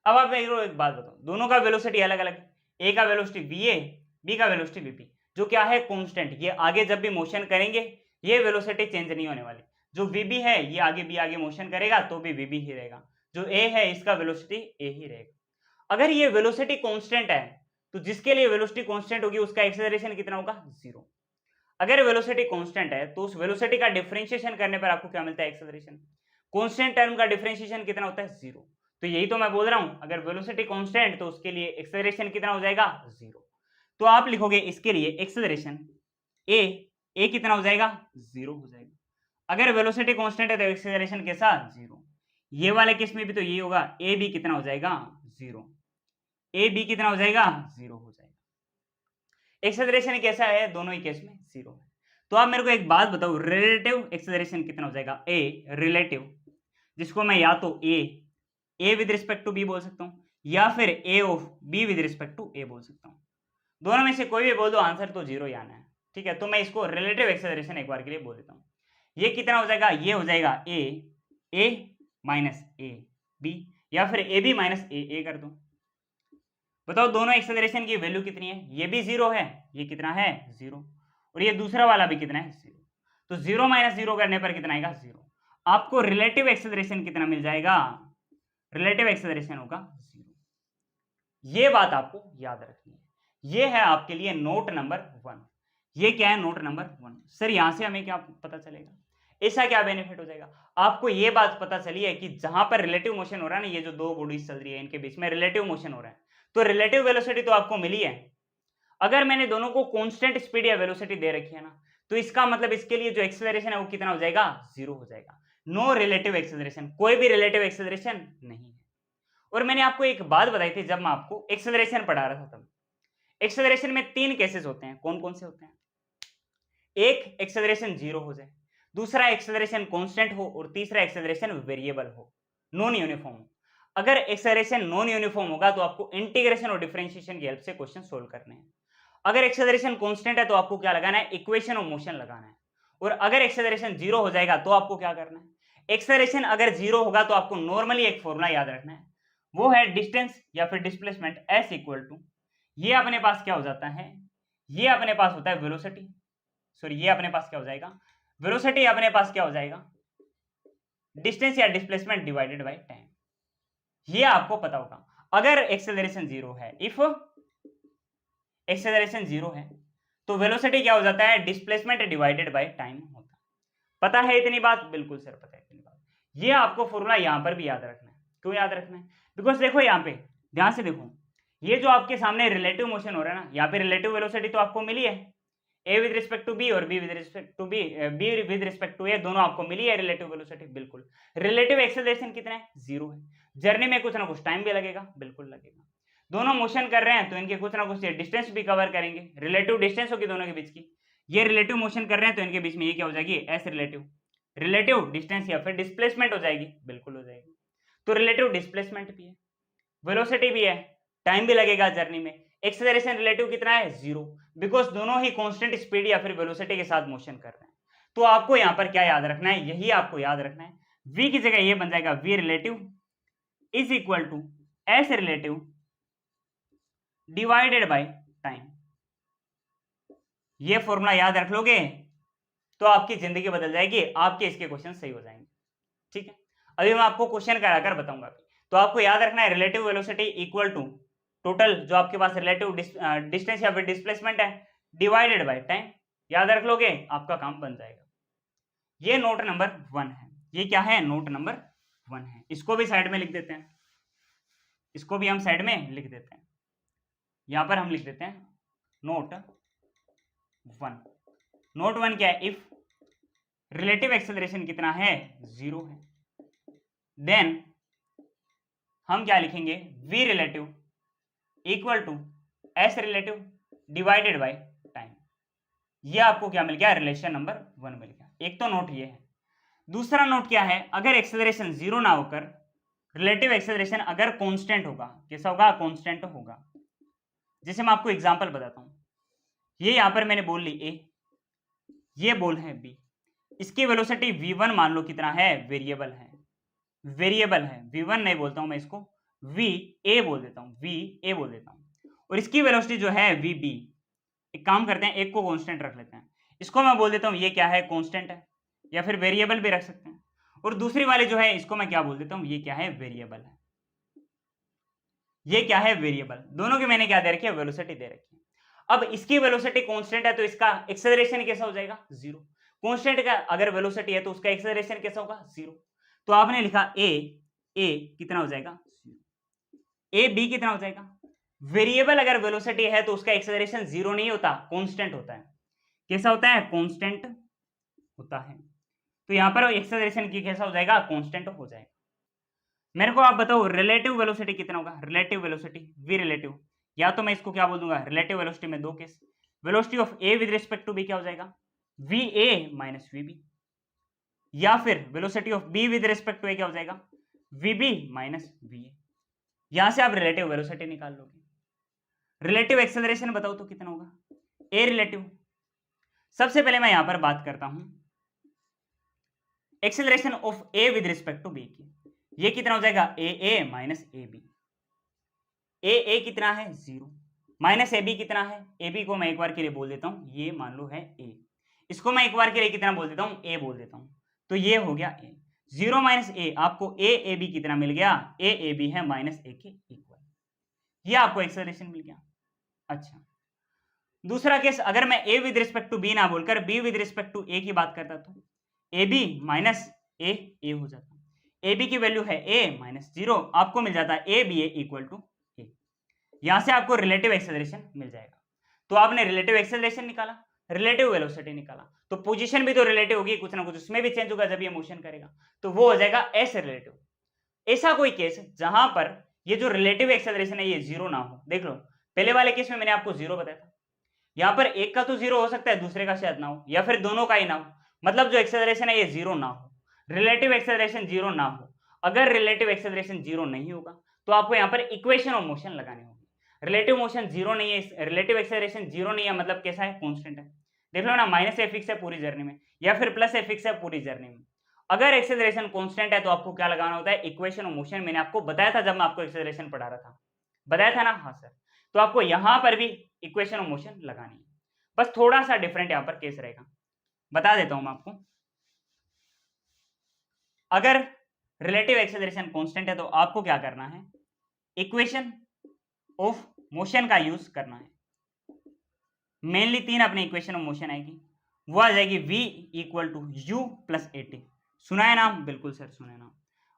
अब आप एक बात बताओ, दोनों का वेलोसिटी अलग अलग, ए का वेलोसिटी वी ए, बी का वेलोसिटी वी बी, जो क्या है कांस्टेंट। ये आगे जब भी मोशन करेंगे ये वेलोसिटी चेंज नहीं होने वाली। जो वी बी है ये आगे भी आगे मोशन करेगा तो भी वी बी ही रहेगा। जो ए है इसका वेलोसिटी ए ही रहेगा। अगर ये वेलोसिटी कांस्टेंट है तो जिसके लिए वेलोसिटी कांस्टेंट होगी उसका एक्सेलरेशन कितना होगा, 0। अगर वेलोसिटी कांस्टेंट है तो उस वेलोसिटी का डिफरेंशिएशन करने पर आपको क्या मिलता है, एक्सेलरेशन। कांस्टेंट टर्म का डिफरेंशिएशन कितना होता है, 0। तो यही तो मैं बोल रहा हूं, अगर वेलोसिटी कांस्टेंट तो उसके लिए एक्सेलरेशन कितना हो जाएगा, 0। तो आप लिखोगे इसके लिए एक्सेलरेशन ए कितना हो जाएगा, 0 हो जाएगा। अगर वेलोसिटी कांस्टेंट है तो एक्सेलरेशन कैसा, 0। ये वाले केस में भी तो यही होगा, ए बी कितना हो जाएगा, 0। ए बी कितना हो जाएगा, 0 हो जाएगा। एक्सेलरेशन कैसा है, दोनों ही केस में 0 है। तो आप मेरे को एक बात बताओ, रिलेटिव एक्सेलरेशन कितना हो जाएगा, ए रिलेटिव, जिसको मैं या तो A with respect to B बोल सकता हूं या फिर A of B with respect to A बोल सकता हूं। दोनों में से कोई भी बोल दो, आंसर तो 0 ही आना है, ठीक है। तो मैं इसको रिलेटिव एक्सेलरेशन एक बार के लिए बोल देता हूं। ये कितना हो जाएगा, ये हो जाएगा ए माइनस ए बी, या फिर ए बी माइनस ए कर दो। बताओ दोनों एक्सेलरेशन की वैल्यू कितनी है, ये भी 0 है, ये कितना है, 0, और ये दूसरा वाला भी कितना है, 0। तो 0 माइनस 0 करने पर कितना आएगा, 0। आपको रिलेटिव एक्सेलरेशन कितना मिल जाएगा, रिलेटिव एक्सेलरेशन होगा 0। ये बात आपको याद रखनी है। ये है आपके लिए नोट नंबर 1। ये क्या है, नोट नंबर 1। सर यहां से हमें क्या पता चलेगा, ऐसा क्या बेनिफिट हो जाएगा, आपको ये बात पता चली है कि जहां पर रिलेटिव मोशन हो रहा है ना, ये जो दो बॉडीज चल रही है इनके बीच में रिलेटिव मोशन हो रहा है, तो रिलेटिव वेलोसिटी तो आपको मिली है। अगर मैंने दोनों को कांस्टेंट स्पीड या वेलोसिटी दे रखी है ना, तो इसका मतलब इसके लिए जो एक्सेलरेशन है वो कितना हो जाएगा, 0 हो जाएगा। नो रिलेटिव एक्सेलरेशन, कोई भी रिलेटिव एक्सेलरेशन नहीं है। और मैंने आपको एक बात बताई थी जब मैं आपको एक्सेलरेशन पढ़ा रहा था, तब एक्सेलरेशन में 3 केसेस होते हैं। कौन कौन से होते हैं, एक एक्सेलरेशन 0 हो जाए, दूसरा एक्सेलरेशन कांस्टेंट हो, और तीसरा एक्सेलरेशन वेरिएबल हो, नॉन यूनिफॉर्म हो। अगर एक्सेलरेशन नॉन यूनिफॉर्म होगा तो आपको इंटीग्रेशन और डिफरेंशिएशन की हेल्प से क्वेश्चन सोल्व करने हैं। अगर एक्सेलरेशन कांस्टेंट है तो आपको क्या लगाना है, इक्वेशन ऑफ मोशन लगाना है। और अगर एक्सेलरेशन 0 हो जाएगा तो आपको क्या करना है, एक्सेलरेशन अगर 0 होगा तो आपको नॉर्मली एक फॉर्मूला याद रखना है, वो है डिस्टेंस या फिर डिस्प्लेसमेंट एस इक्वल टू, ये अपने पास क्या हो जाता है, ये अपने पास होता है वेलोसिटी, सॉरी ये अपने पास क्या हो जाएगा, वेलोसिटी अपने पास क्या हो जाएगा, डिस्टेंस या डिस्प्लेसमेंट डिवाइडेड बाय टाइम। ये आपको पता होगा। अगर एक्सेलरेशन 0 है, इफ एक्सेलरेशन 0 है तो वेलोसिटी क्या हो जाता है, डिस्प्लेसमेंट डिवाइडेड बाय टाइम होता है। पता है इतनी बात, बिल्कुल सर पता है इतनी बात। ये आपको फॉर्मूला यहां पर भी याद रखना है। क्यों याद रखना है, बिकॉज देखो यहां पे ध्यान से देखो, ये जो आपके सामने रिलेटिव मोशन हो रहा है ना, यहाँ पे रिलेटिव वेलोसिटी तो आपको मिली है, A with respect to B और B with respect to B with respect to A दोनों आपको मिली है रिलेटिव वेलोसिटी, बिल्कुल। रिलेटिव एक्सेलरेशन कितना है, 0 है। जर्नी में कुछ ना कुछ टाइम भी लगेगा, बिल्कुल लगेगा। दोनों मोशन कर रहे हैं तो इनके कुछ ना कुछ डिस्टेंस भी कवर करेंगे, रिलेटिव डिस्टेंस होगी दोनों के बीच की। ये रिलेटिव मोशन कर रहे हैं तो इनके बीच में ये क्या हो जाएगी, एस रिलेटिव डिस्टेंस या फिर डिस्प्लेसमेंट हो जाएगी, बिल्कुल हो जाएगी। तो रिलेटिव डिस्प्लेसमेंट भी है, वेलोसिटी भी है, टाइम भी लगेगा जर्नी में। एक्सेलरेशन रिलेटिव कितना है, 0, बिकॉज दोनों ही कांस्टेंट स्पीड या फिर वेलोसिटी के साथ मोशन कर रहे हैं। तो आपको यहां पर क्या याद रखना है, यही आपको याद रखना है। v की जगह ये बन जाएगा v relative is equal to S relative divided by time. ये फॉर्मूला याद रख लोगे तो आपकी जिंदगी बदल जाएगी, आपके इसके क्वेश्चन सही हो जाएंगे। ठीक है, अभी मैं आपको क्वेश्चन कराकर बताऊंगा। तो आपको याद रखना है relative velocity equal to total जो आपके पास रिलेटिव डिस्टेंस या फिर डिस्प्लेसमेंट है डिवाइडेड बाय टाइम। याद रख लोगे आपका काम बन जाएगा। ये नोट नंबर 1 है। ये क्या है, नोट नंबर 1 है। इसको भी साइड में लिख देते हैं, इसको भी हम साइड में लिख देते हैं। यहां पर हम लिख देते हैं नोट 1। नोट 1 क्या है, इफ रिलेटिव एक्सेलरेशन कितना है, 0 है, देन हम क्या लिखेंगे, v relative equal to S relative divided by time. ये आपको क्या मिल गया, रिलेशन नंबर 1 मिल गया। एक तो नोट ये है। दूसरा नोट क्या है, अगर एक्सेलरेशन 0 ना होकर रिलेटिव एक्सेलरेशन अगर कांस्टेंट होगा, कैसा होगा, कांस्टेंट होगा। जैसे मैं आपको एग्जांपल बताता हूं, ये यहां पर मैंने बोल ली ए, ये बोल है बी, इसकी वेलोसिटी v1 मान लो कितना है, वेरिएबल है, वेरिएबल है, v1 नहीं बोलता हूं मैं इसको, va बोल देता हूं, va बोल देता हूं। और इसकी वेलोसिटी जो है vb, एक काम करते हैं, एक को कांस्टेंट रख लेते हैं, इसको मैं बोल देता हूं ये क्या है, कांस्टेंट है, या फिर वेरिएबल भी रख सकते हैं। और दूसरी वाली जो है इसको मैं क्या बोल देता हूं, ये क्या है, वेरिएबल है। ये क्या है, वेरिएबल। दोनों की मैंने क्या दे रखी है, वेलोसिटी दे रखी है। अब इसकी वेलोसिटी कांस्टेंट है तो इसका एक्सेलरेशन कैसा हो जाएगा, 0। कांस्टेंट का अगर वेलोसिटी है तो उसका एक्सेलरेशन कैसा होगा, 0। तो आपने लिखा ए कितना हो जाएगा, 0। ए बी कितना हो जाएगा, वेरिएबल अगर वेलोसिटी है तो उसका एक्सेलरेशन 0 नहीं होता, कांस्टेंट होता है। कैसा होता है, कांस्टेंट होता है। तो यहां पर एक्सेलरेशन की कैसा हो जाएगा, कांस्टेंट हो जाएगा। मेरे को आप बताओ रिलेटिव वेलोसिटी कितना होगा, रिलेटिव वेलोसिटी वी रिलेटिव, या तो मैं इसको क्या बोल दूंगा, रिलेटिव वेलोसिटी में दो case, velocity of A with respect to B क्या हो जाएगा, V A minus V B, या फिर velocity of B with respect to A क्या हो जाएगा, V B minus V A. यहां से आप रिलेटिव वेलोसिटी निकाल लोगे। रिलेटिव एक्सेलरेशन बताओ तो कितना होगा, ए रिलेटिव। सबसे पहले मैं यहां पर बात करता हूं acceleration of A with respect to B की, ये कितना हो जाएगा, ए माइनस ए बी। ए कितना है, 0, माइनस ए बी कितना है, ए बी को मैं एक बार के लिए बोल देता हूं, ये मान लो है ए, इसको मैं एक बार के लिए कितना बोल देता हूं, ए बोल देता हूं, तो ये हो गया ए। 0 माइनस ए, आपको ए बी कितना मिल गया, ए बी है माइनस ए के इक्वल, ये आपको एक्सेलरेशन मिल गया। अच्छा, दूसरा केस, अगर मैं A with respect to B ना बोलकर B with respect to A की बात करता तो ए बी माइनस ए हो जाता, ए बी की वैल्यू है ए माइनस 0, आपको मिल जाता है A B A equal to A. यहां से आपको रिलेटिव एक्सेलरेशन मिल जाएगा। तो आपने रिलेटिव एक्सेलरेशन निकाला, रिलेटिव वेलोसिटी निकाला, तो पोजीशन भी तो रिलेटिव होगी, कुछ ना कुछ उसमें भी चेंज होगा जब ये मोशन करेगा, तो वो हो जाएगा एस रिलेटिव। ऐसा कोई केस जहां पर ये जो रिलेटिव एक्सेलरेशन है ये 0 ना हो, देख लो पहले वाले केस में मैंने आपको 0 बताया था, यहां पर एक का तो 0 हो सकता है, दूसरे का शायद ना हो, या फिर दोनों का ही ना हो, मतलब जो एक्सेलरेशन है ये 0 ना हो, रिलेटिव एक्सेलरेशन 0 ना हो। अगर रिलेटिव एक्सेलरेशन 0 नहीं होगा तो आपको यहां पर इक्वेशन ऑफ मोशन लगानी होगी। रिलेटिव मोशन 0 नहीं है, रिलेटिव एक्सेलरेशन 0 नहीं है, मतलब कैसा है, कांस्टेंट है। देख लो ना, माइनस ए फिक्स है पूरी जर्नी में, या फिर प्लस ए फिक्स है पूरी जर्नी में। अगर एक्सेलरेशन कांस्टेंट है तो आपको क्या लगाना होता है, इक्वेशन ऑफ मोशन। मैंने आपको बताया था जब मैं आपको एक्सेलरेशन पढ़ा रहा था, बताया था ना, हाँ सर। तो आपको यहां पर भी इक्वेशन ऑफ मोशन लगानी है, बस थोड़ा सा डिफरेंट यहां पर केस रहेगा, बता देता हूं मैं आपको। अगर रिलेटिव एक्सेलरेशन कांस्टेंट है तो आपको क्या करना है, इक्वेशन ऑफ मोशन का यूज करना है। मेनली 3 अपने इक्वेशन ऑफ मोशन आएगी, वो आ जाएगी v equal to U plus A T, सुना है नाम, बिल्कुल सर सुना है नाम।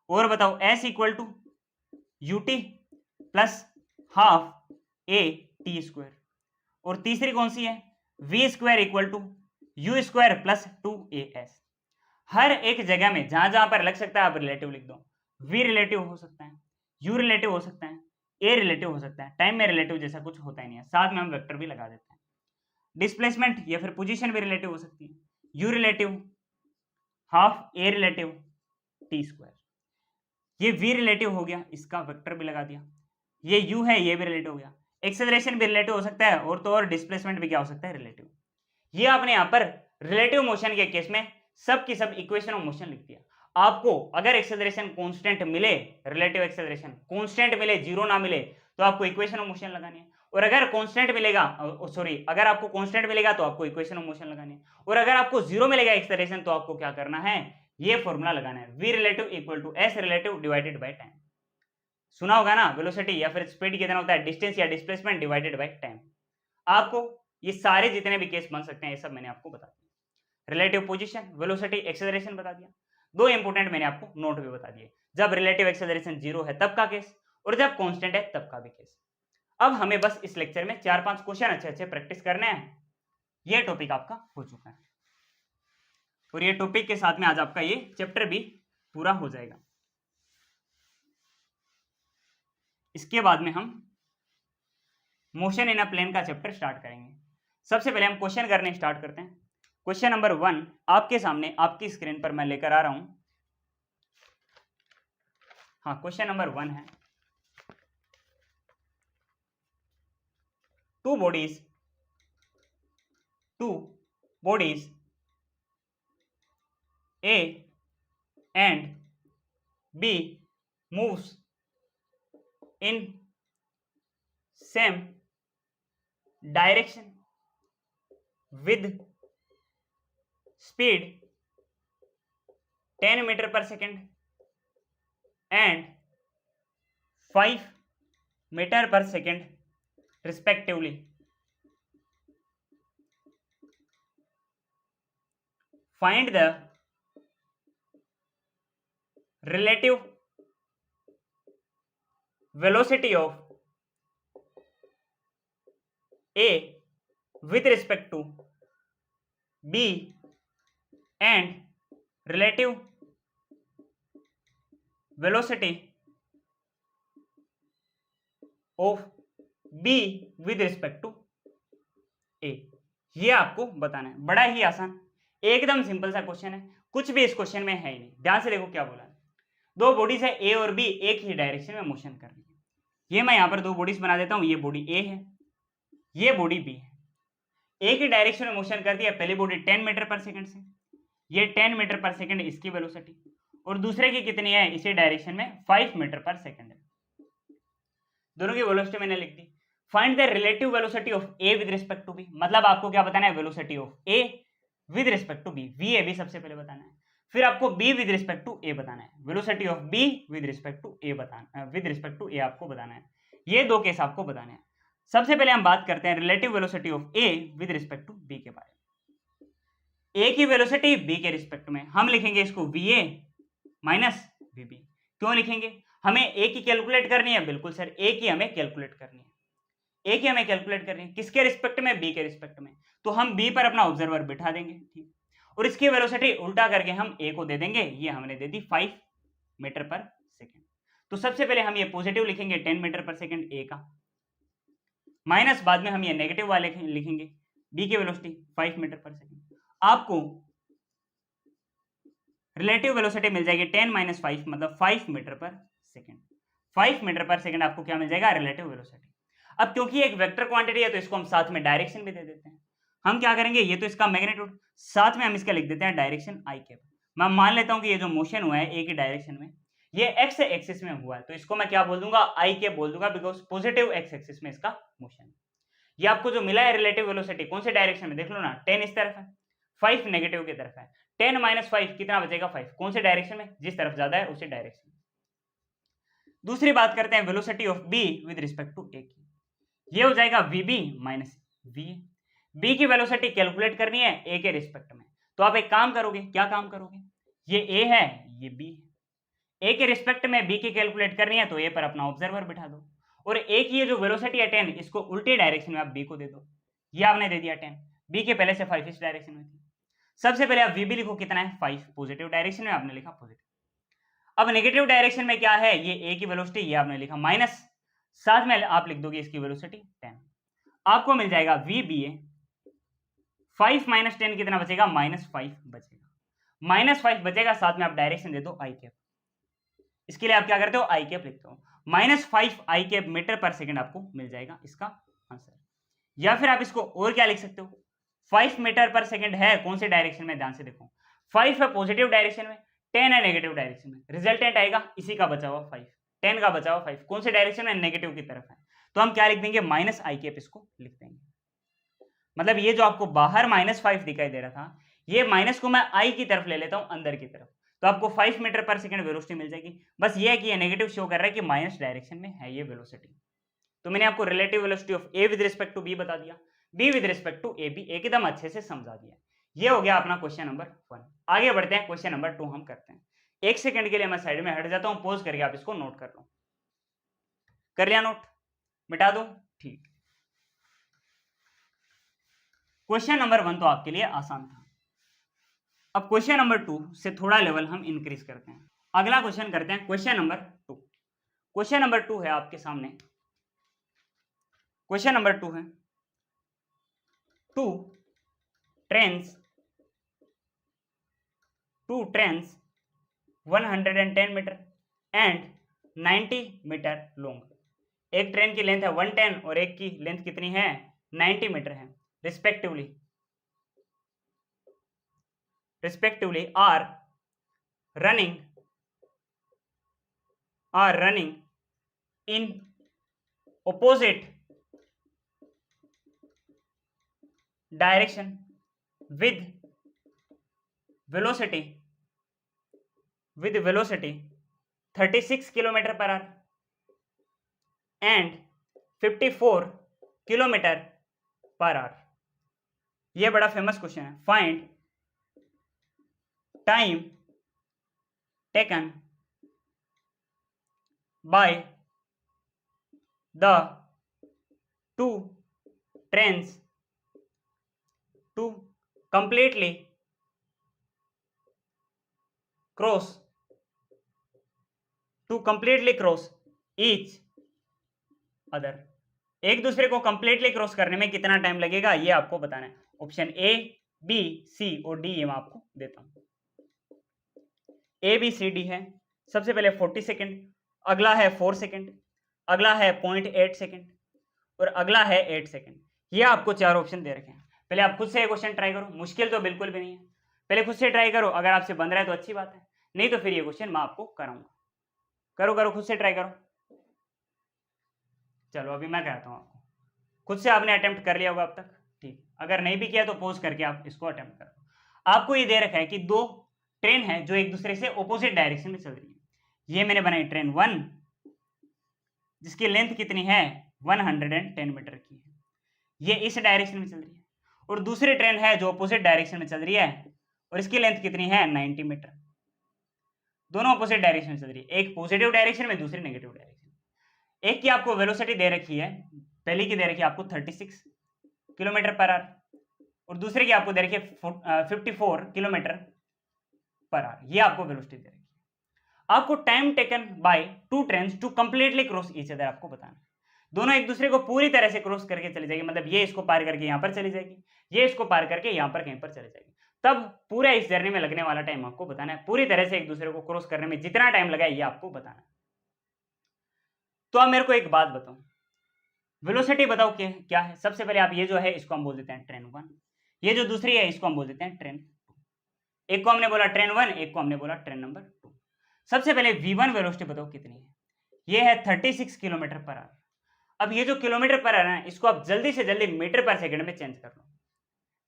और बताओ s equal to U T plus half A T square. और तीसरी कौन सी है, V square equal to U square plus 2as। हर एक जगह में जहां जहां पर लग सकता है आप रिलेटिव लिख दो। वी रिलेटिव हो सकता है, यू रिलेटिव हो सकता है, ए रिलेटिव हो सकता है। टाइम में रिलेटिव जैसा कुछ होता ही नहीं है, साथ में हम वेक्टर भी लगा देते हैं। डिस्प्लेसमेंट या फिर पोजीशन भी रिलेटिव हो सकती है। You relative half A relative T square. ये वी रिलेटिव हो गया, इसका वेक्टर भी लगा दिया। ये यू है, ये भी रिलेटिव हो गया। एक्सेलरेशन भी रिलेटिव हो सकता है, और तो और डिस्प्लेसमेंट भी क्या हो सकता है, रिलेटिव। ये आपने यहां पर रिलेटिव मोशन के केस में सब की सब इक्वेशन ऑफ मोशन लिख दिया। आपको अगर एक्सेलरेशन कांस्टेंट मिले, रिलेटिव एक्सेलरेशन कांस्टेंट मिले, जीरो ना मिले, तो आपको इक्वेशन ऑफ मोशन लगानी है। और अगर कांस्टेंट मिलेगा, सॉरी, अगर आपको कांस्टेंट मिलेगा तो आपको इक्वेशन ऑफ मोशन लगानी है। और अगर आपको जीरो मिलेगा एक्सेलरेशन, तो आपको क्या करना है, ये फॉर्मूला लगाना है, v relative equal to s relative divided by time. सुना होगा ना, वेलोसिटी या फिर स्पीड कितना होता है, डिस्टेंस या डिस्प्लेसमेंट डिवाइडेड बाय टाइम। आपको ये सारे जितने भी केस बन सकते हैं, ये सब मैंने आपको बता दिया। रिलेटिव पोजीशन, वेलोसिटी, एक्सेलरेशन बता दिया। दो इंपोर्टेंट मैंने आपको नोट भी बता दिए, जब रिलेटिव एक्सेलरेशन जीरो है तब का केस, और जब कांस्टेंट है तब का भी केस। अब हमें बस इस लेक्चर में 4-5 क्वेश्चन अच्छे अच्छे प्रैक्टिस करने हैं। ये टॉपिक आपका हो चुका है, और ये टॉपिक के साथ में आज आपका ये चैप्टर भी पूरा हो जाएगा। इसके बाद में हम मोशन इन अ प्लेन का चैप्टर स्टार्ट करेंगे। सबसे पहले हम क्वेश्चन करने स्टार्ट करते हैं। क्वेश्चन नंबर 1 आपके सामने आपकी स्क्रीन पर मैं लेकर आ रहा हूं। हाँ, क्वेश्चन नंबर 1 है, two bodies A and B moves in same direction with speed 10 meter per second and 5 meter per second respectively. Find the relative velocity of A with respect to B and relative velocity of B with respect to A। ये आपको बताना है। बड़ा ही आसान, एकदम simple सा question है, कुछ भी इस क्वेश्चन में है ही नहीं। ध्यान से देखो क्या बोला है। दो बॉडीज है ए और बी, एक ही डायरेक्शन में मोशन कर रही है। ये मैं यहां पर दो बॉडीज बना देता हूं, ये बॉडी ए है, ये बॉडी बी है। एक ही डायरेक्शन में मोशन कर दिया। पहली बॉडी 10 मीटर पर सेकंड से, ये 10 मीटर पर सेकंड इसकी वेलोसिटी, और दूसरे की कितनी है, इसी डायरेक्शन में 5 मीटर पर सेकंड है। दोनों की वेलोसिटी मैंने लिख दी। Find the relative velocity of A with respect to B, मतलब आपको क्या बताना है, velocity of A with respect to B. V A B सबसे पहले बताना है, फिर आपको B with respect to A बताना है। Velocity of B with respect to A बताना, विद रिस्पेक्ट टू ए आपको बताना है। ये दो केस आपको बताने हैं। सबसे पहले हम बात करते हैं relative velocity of A with respect to B के बारे में। ए की वेलोसिटी बी के रिस्पेक्ट में हम लिखेंगे इसको V A minus V B. क्यों लिखेंगे, हमें ए की कैलकुलेट करनी है। बिल्कुल सर, ए की हमें कैलकुलेट करनी है। ए की हमें कैलकुलेट करनी है किसके रिस्पेक्ट में, बी के रिस्पेक्ट में। तो हम बी पर अपना ऑब्जर्वर बिठा देंगे, ठीक, और इसकी वेलोसिटी उल्टा करके हम ए को दे देंगे, ये हमने दे दी 5 मीटर पर सेकंड। तो सबसे पहले हम ये पॉजिटिव लिखेंगे 10 मीटर पर सेकंड ए का, माइनस बाद में हम ये नेगेटिव वाले लिखेंगे, बी की वेलोसिटी 5 मीटर पर सेकंड। आपको रिलेटिव वेलोसिटी मिल जाएगी 10 माइनस 5 मतलब 5 metre per second. 5 metre per second आपको क्या मिल जाएगा, रिलेटिव वेलोसिटी। अब क्योंकि एक वेक्टर क्वांटिटी है तो इसको हम साथ में डायरेक्शन भी दे देते हैं। हम क्या करेंगे, ये तो इसका मैग्नीट्यूड, साथ में हम इसका लिख देते हैं डायरेक्शन आई कैप। मैं मान लेता हूं कि ये जो मोशन हुआ है ए की डायरेक्शन में, ये एक्स एक्सिस में हुआ है, तो इसको मैं क्या बोल दूंगा, आई कैप बोल दूंगा, बिकॉज पॉजिटिव एक्स एक्सिस में इसका मोशन है। ये आपको जो मिला है रिलेटिव वेलोसिटी, कौन से डायरेक्शन में देख लो ना, 10 इस तरफ है, 5 नेगेटिव की तरफ है। 10 माइनस 5 कितना बचेगा, 5। कौन से डायरेक्शन में, जिस तरफ ज्यादा है उसी डायरेक्शन में। दूसरी बात करते हैं velocity of B with respect to A की, ये हो जाएगा वीबी माइनस वी। बी की वेलोसिटी कैलकुलेट करनी है ए के रिस्पेक्ट में, तो आप एक काम करोगे, क्या काम करोगे, ये ए है ये बी है, ए के रिस्पेक्ट में बी की कैलकुलेट करनी है तो ए पर अपना ऑब्जर्वर बिठा दो, और ए की ये जो वेलोसिटी है 10, इसको उल्टे डायरेक्शन में आप बी को दे दो। ये आपने दे दिया 10, बी के पहले से 5 इस डायरेक्शन में थी। सबसे पहले आप वी बी लिखो, कितना है 5, पॉजिटिव डायरेक्शन में आपने लिखा पॉजिटिव। अब नेगेटिव डायरेक्शन में क्या है, ये ए की वेलोसिटी, ये आपने लिखा माइनस, साथ में आप लिख दोगे इसकी वेलोसिटी 10। आपको मिल जाएगा वी बी ए 5 माइनस 10 कितना बचेगा, -5 बचेगा। -5 बचेगा, साथ में आप डायरेक्शन दे दो आई कैप। इसके लिए आप क्या करते हो, आई कैप लिखते हो, -5 आई कैप मीटर पर सेकंड आपको मिल जाएगा इसका आंसर। या फिर आप इसको और क्या लिख सकते हो, 5 मीटर पर सेकंड है कौन से डायरेक्शन में, ध्यान से देखो, 5 है पॉजिटिव डायरेक्शन में, 10 है नेगेटिव डायरेक्शन में, रिजल्टेंट आएगा इसी का बचा हुआ 5, 10 का बचा हुआ 5 कौन से डायरेक्शन में, नेगेटिव की तरफ है, तो हम क्या लिख देंगे, माइनस आई कैप इसको लिख देंगे। मतलब ये जो आपको बाहर -5 दिखाई दे रहा था, ये माइनस को मैं आई की तरफ ले लेता हूं, अंदर की तरफ, तो आपको 5 मीटर पर सेकंड वेलोसिटी मिल जाएगी। बस ये है कि ये नेगेटिव शो कर रहा है कि माइनस डायरेक्शन में है ये वेलोसिटी। तो मैंने आपको relative velocity of A with respect to B बता दिया, B with respect to A B एकदम अच्छे से समझा दिया। ये हो गया अपना क्वेश्चन नंबर 1। आगे बढ़ते हैं, क्वेश्चन नंबर 2 हम करते हैं। एक सेकंड के लिए मैं साइड में हट जाता हूं, पॉज करके आप इसको नोट कर लो। कर लिया नोट, मिटा दो, ठीक। क्वेश्चन नंबर 1 तो आपके लिए आसान था। अब क्वेश्चन नंबर 2 से थोड़ा लेवल हम इंक्रीज करते हैं। अगला क्वेश्चन करते हैं क्वेश्चन नंबर 2। क्वेश्चन नंबर 2 है आपके सामने, क्वेश्चन नंबर 2 है, 2 trains 110 metre and 90 metre long. एक ट्रेन की लेंथ है 110 और एक की लेंथ कितनी है, 90 मीटर है, respectively are running in opposite direction with velocity 36 kilometre per hour and 54 kilometre per hour. यह बड़ा फेमस क्वेश्चन है। Find time taken by the two trains to completely cross each other. एक दूसरे को completely cross करने में कितना time लगेगा ये आपको बताना है। ऑप्शन ए, बी, सी और डी ये मैं आपको देता हूं। ए बी सी डी है, सबसे पहले 40 सेकेंड, अगला है 4 सेकेंड, अगला है 0.8 सेकेंड और अगला है 8 सेकेंड। ये आपको 4 ऑप्शन दे रखे हैं। पहले आप खुद से ये क्वेश्चन ट्राई करो, मुश्किल तो बिल्कुल भी नहीं है, पहले खुद से ट्राई करो, अगर आपसे बन रहा है तो अच्छी बात है, नहीं तो फिर ये क्वेश्चन मैं आपको कराऊंगा। करो खुद से ट्राई करो। चलो अभी मैं कहता हूं आपको, खुद से आपने अटेम्प्ट कर लिया होगा अब तक, ठीक। अगर नहीं भी किया तो पॉज करके आप इसको अटेम्प्ट करो। आपको ये दे रखा है कि 2 ट्रेन है जो एक दूसरे से ऑपोजिट डायरेक्शन में चल रही है। ये मैंने बनाई ट्रेन 1 जिसकी लेंथ कितनी है 110 मीटर की है, ये इस डायरेक्शन में चल रही है, और दूसरी ट्रेन है जो ऑपोजिट डायरेक्शन में चल रही है और इसकी लेंथ कितनी है 90 मीटर। दोनों ऑपोजिट डायरेक्शन में चल रही है, एक पॉजिटिव डायरेक्शन में दूसरी नेगेटिव डायरेक्शन। एक की आपको वेलोसिटी दे रखी है, पहली की दे रखी है आपको 36 किलोमीटर पर आवर और दूसरे की आपको दे रखी है 54 किलोमीटर पर आवर। ये आपको वेलोसिटी दे रखी है। आपको time taken by 2 trains to completely cross each other आपको बताना। दोनों एक दूसरे को पूरी तरह से क्रॉस करके चली जाएगी, मतलब ये इसको पार करके यहां पर चली जाएगी, ये इसको पार करके यहां पर कहीं पर चली जाएगी। तब पूरा इस जर्नी में लगने वाला टाइम आपको बताना है। पूरी तरह से एक दूसरे को क्रॉस करने में जितना टाइम लगा ये आपको बताना है। तो आप मेरे को एक बात बताओ, वेलोसिटी बताओ क्या है। सबसे पहले आप ये जो है इसको हम बोल देते हैं ट्रेन 1, ये जो दूसरी है इसको हम बोल देते हैं ट्रेन 2। एक को हमने बोला ट्रेन 1, एक को हमने बोला ट्रेन नंबर 2। सबसे पहले V1 वेलोसिटी बताओ कितनी है, ये है 36 किलोमीटर पर आवर। अब ये जो किलोमीटर पर आवर है इसको आप जल्दी से जल्दी मीटर पर सेकंड में चेंज कर लो,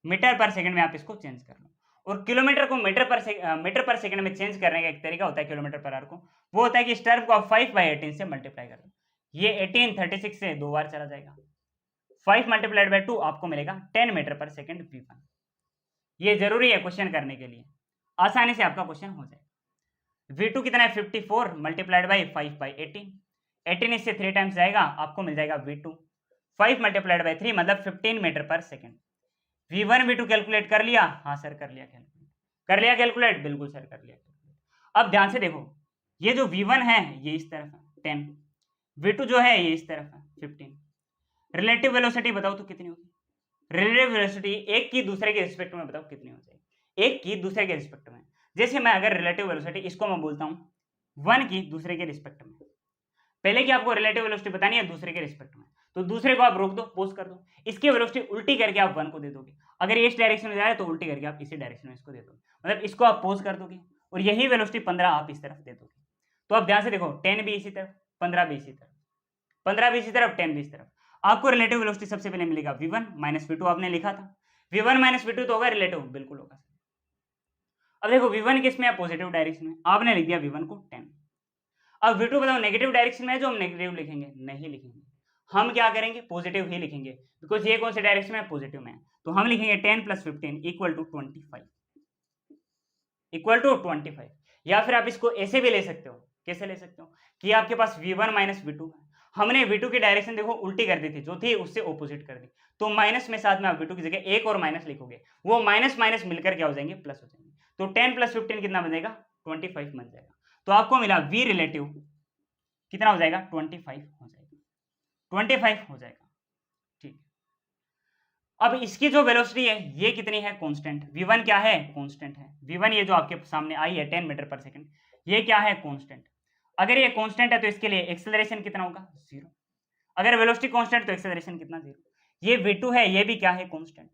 मीटर पर सेकंड में आप इसको चेंज कर लो। और किलोमीटर को मीटर पर सेकंड में चेंज करने का एक तरीका होता है किलोमीटर पर आवर को, वो होता है कि इस टर्म को आप 5/18 से मल्टीप्लाई कर दो। ये 18 36 से 2 बार चला जाएगा, 5 मल्टीप्लाइड बाय 2 आपको मिलेगा 10 मीटर पर सेकंड V1। ये जरूरी है क्वेश्चन करने के लिए, आसानी से आपका क्वेश्चन हो जाए। V2 कितना है 54 मल्टीप्लाइड बाई 5/18, 18 इससे 3 टाइम्स जाएगा, आपको मिल जाएगा V2 5 मल्टीप्लाइड बाई 3 मतलब 15 metre per second. V1 V2 calculate कर लिया? हाँ सर कर लिया कैलकुलेट। कर लिया कैलकुलेट? बिल्कुल सर कर लिया कैलकुलेट। अब ध्यान से देखो, ये जो V1 है ये इस तरफ है 10, V2 जो है ये इस तरफ है 15। रिलेटिव वेलोसिटी बताओ तो कितनी होगी? रिलेटिव वेलोसिटी एक की दूसरे के रिस्पेक्ट में बताओ कितनी हो जाएगी? एक की दूसरे के रिस्पेक्ट में, जैसे मैं अगर रिलेटिव वेलोसिटी इसको मैं बोलता हूं 1 की दूसरे के रिस्पेक्ट में, पहले की आपको रिलेटिव वेलोसिटी बतानी है दूसरे के रिस्पेक्ट में, तो दूसरे को आप रोक दो, पोज कर दो, इसकी वेलोसिटी उल्टी करके आप 1 को दे दोगे। अगर ये इस डायरेक्शन में जा रहा है तो उल्टी करके आप इसी डायरेक्शन में इसको दे दोगे, मतलब इसको आप पोज कर दोगे और यही वेलोसिटी 15 आप इस तरफ दे दोगे। तो आप ध्यान से देखो 10 भी इसी तरफ, 15 भी इसी तरफ, 15 भी इसी तरफ, 10 भी इस तरफ। आपको रिलेटिव वेलोसिटी सबसे पहले मिलेगा v1 माइनस v2, आपने लिखा था v1 माइनस v2 तो होगा रिलेटिव, बिल्कुल होगा। अब देखो v1 किस में है? पॉजिटिव डायरेक्शन में, आपने लिख दिया v1 को 10। अब v2 बताओ नेगेटिव डायरेक्शन में है, जो हम नेगेटिव लिखेंगे नहीं लिखेंगे, हम क्या करेंगे? पॉजिटिव ही लिखेंगे, बिकॉज ये कौन से डायरेक्शन में है? पॉजिटिव में है। तो हम लिखेंगे 10 plus 15 equal to 25, equal to 25। या फिर आप इसको ऐसे भी ले सकते हो, कैसे ले सकते हो कि आपके पास v1 माइनस v2 है, हमने v2 की डायरेक्शन देखो उल्टी कर दी थी, जो थी उससे ऑपोजिट कर दी, तो माइनस में साथ में आप v2 की जगह एक और माइनस लिखोगे, वो माइनस माइनस मिलकर क्या हो जाएंगे? प्लस हो जाएंगे। तो 10 प्लस 15 कितना बन जाएगा? 25 बन जाएगा। तो आपको मिला v रिलेटिव कितना हो जाएगा? 25 हो जाएगा, 25 हो जाएगा। ठीक, अब इसकी जो वेलोसिटी है ये कितनी है? कांस्टेंट। v1 क्या है? कांस्टेंट है। v1 ये जो आपके सामने आई है 10 मीटर पर सेकंड, ये क्या है? कांस्टेंट। अगर ये कांस्टेंट है तो इसके लिए एक्सेलरेशन कितना होगा? 0। अगर वेलोसिटी कांस्टेंट तो एक्सेलरेशन कितना? 0। ये v2 है, ये भी क्या है? कांस्टेंट।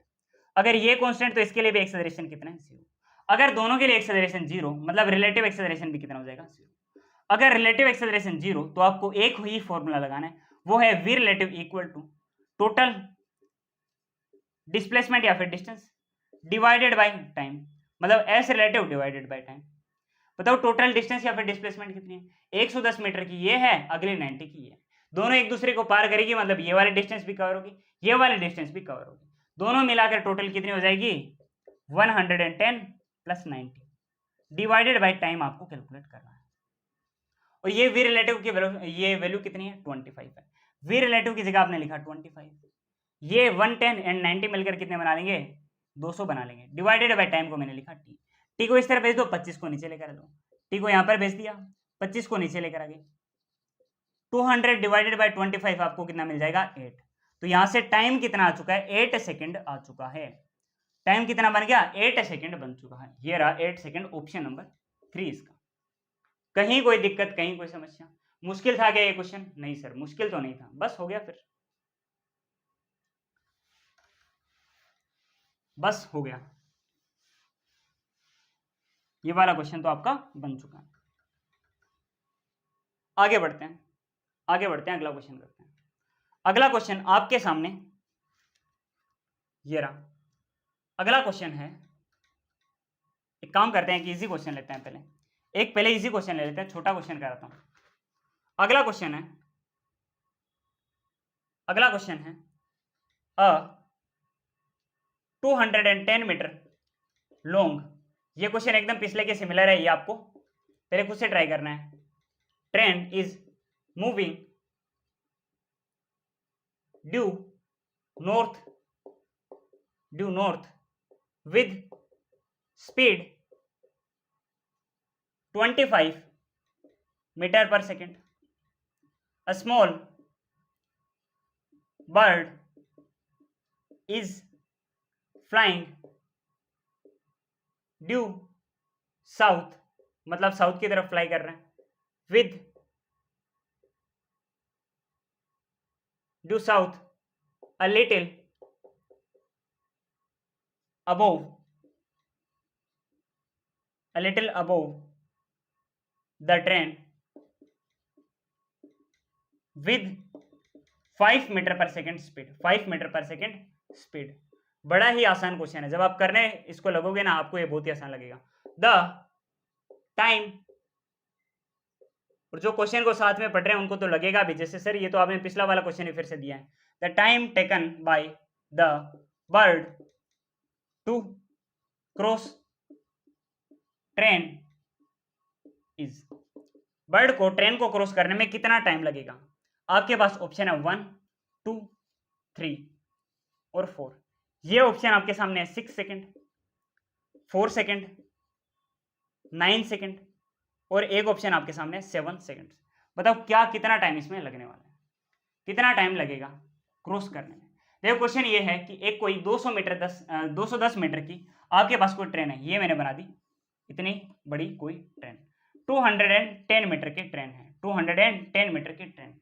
अगर ये कांस्टेंट तो इसके लिए भी एक्सेलरेशन कितना है? 0। अगर दोनों के लिए एक्सेलरेशन 0, मतलब रिलेटिव एक्सेलरेशन भी कितना हो जाएगा? 0। अगर रिलेटिव एक्सेलरेशन 0 तो आपको एक ही फॉर्मूला लगाना है, वो है v relative equal to total displacement या फिर डिस्टेंस डिवाइडेड बाय टाइम, मतलब S relative divided by time. बताओ टोटल डिस्टेंस या फिर डिस्प्लेसमेंट कितनी है? 110 मीटर की ये है, अगली 90 की है, दोनों एक दूसरे को पार करेगी, मतलब ये वाली डिस्टेंस भी कवर होगी, ये वाली डिस्टेंस भी कवर होगी, दोनों मिलाकर टोटल कितनी हो जाएगी? 110 प्लस 90 डिवाइडेड बाय टाइम आपको कैलकुलेट करना है। और ये वी रिलेटिव की ये वैल्यू कितनी है? 25 है। वी रिलेटिव की जगह आपने लिखा 25, ये 110 एंड 90 मिलकर कितने बना लेंगे? 200 बना लेंगे। डिवाइडेड बाय टाइम को मैंने लिखा टी, टी को इस तरह भेज दो, 25 को नीचे लेकर आ दो, टी को यहां पर भेज दिया, 25 को नीचे लेकर आ गए, 200 डिवाइडेड बाय 25 आपको कितना मिल जाएगा? 8। तो यहां से टाइम कितना आ चुका है? 8 सेकंड आ चुका है। टाइम कितना बन गया? 8 सेकंड बन चुका है। ये रहा 8 सेकंड, ऑप्शन नंबर 3 इसका। कहीं कोई दिक्कत, कहीं कोई समस्या? मुश्किल था क्या ये क्वेश्चन? नहीं सर मुश्किल तो नहीं था, बस हो गया, फिर बस हो गया, ये वाला क्वेश्चन तो आपका बन चुका है। आगे बढ़ते हैं, आगे बढ़ते हैं, अगला क्वेश्चन करते हैं। अगला क्वेश्चन आपके सामने ये रहा। अगला क्वेश्चन है, एक काम करते हैं कि इजी क्वेश्चन लेते हैं पहले, पहले इजी क्वेश्चन ले लेते हैं, छोटा क्वेश्चन कराता हूं। अगला क्वेश्चन है, अगला क्वेश्चन है अ 210 मीटर लॉन्ग, ये क्वेश्चन एकदम पिछले के सिमिलर है, ये आपको पहले खुद से ट्राई करना है। Train is moving due north with speed 25 meter per second. A small bird is flying due south, मतलब साउथ की तरफ फ्लाई कर रहे हैं, with due south a little above the train with 5 metre पर सेकेंड स्पीड, 5 मीटर पर second speed. बड़ा ही आसान क्वेश्चन है, जब आप करने इसको लगोगे ना आपको ये बहुत ही आसान लगेगा। द टाइम, और जो क्वेश्चन को साथ में पढ़ रहे हैं उनको तो लगेगा भी जैसे सर ये तो आपने पिछला वाला क्वेश्चन ही फिर से दिया है। The time taken by the bird to cross train is, bird को ट्रेन को क्रॉस करने में कितना टाइम लगेगा? आपके पास ऑप्शन है 1, 2, 3 और 4। ये ऑप्शन आपके सामने है 6 सेकंड, 4 सेकंड, 9 सेकंड और एक ऑप्शन आपके सामने है 7 सेकंड। बताओ क्या कितना टाइम इसमें लगने वाला है, कितना टाइम लगेगा क्रॉस करने में। देखो क्वेश्चन ये है कि एक कोई 210 मीटर की आपके पास कोई ट्रेन है, ये मैंने बना दी इतनी बड़ी कोई ट्रेन, 210 मीटर की ट्रेन है, 210 मीटर की ट्रेन,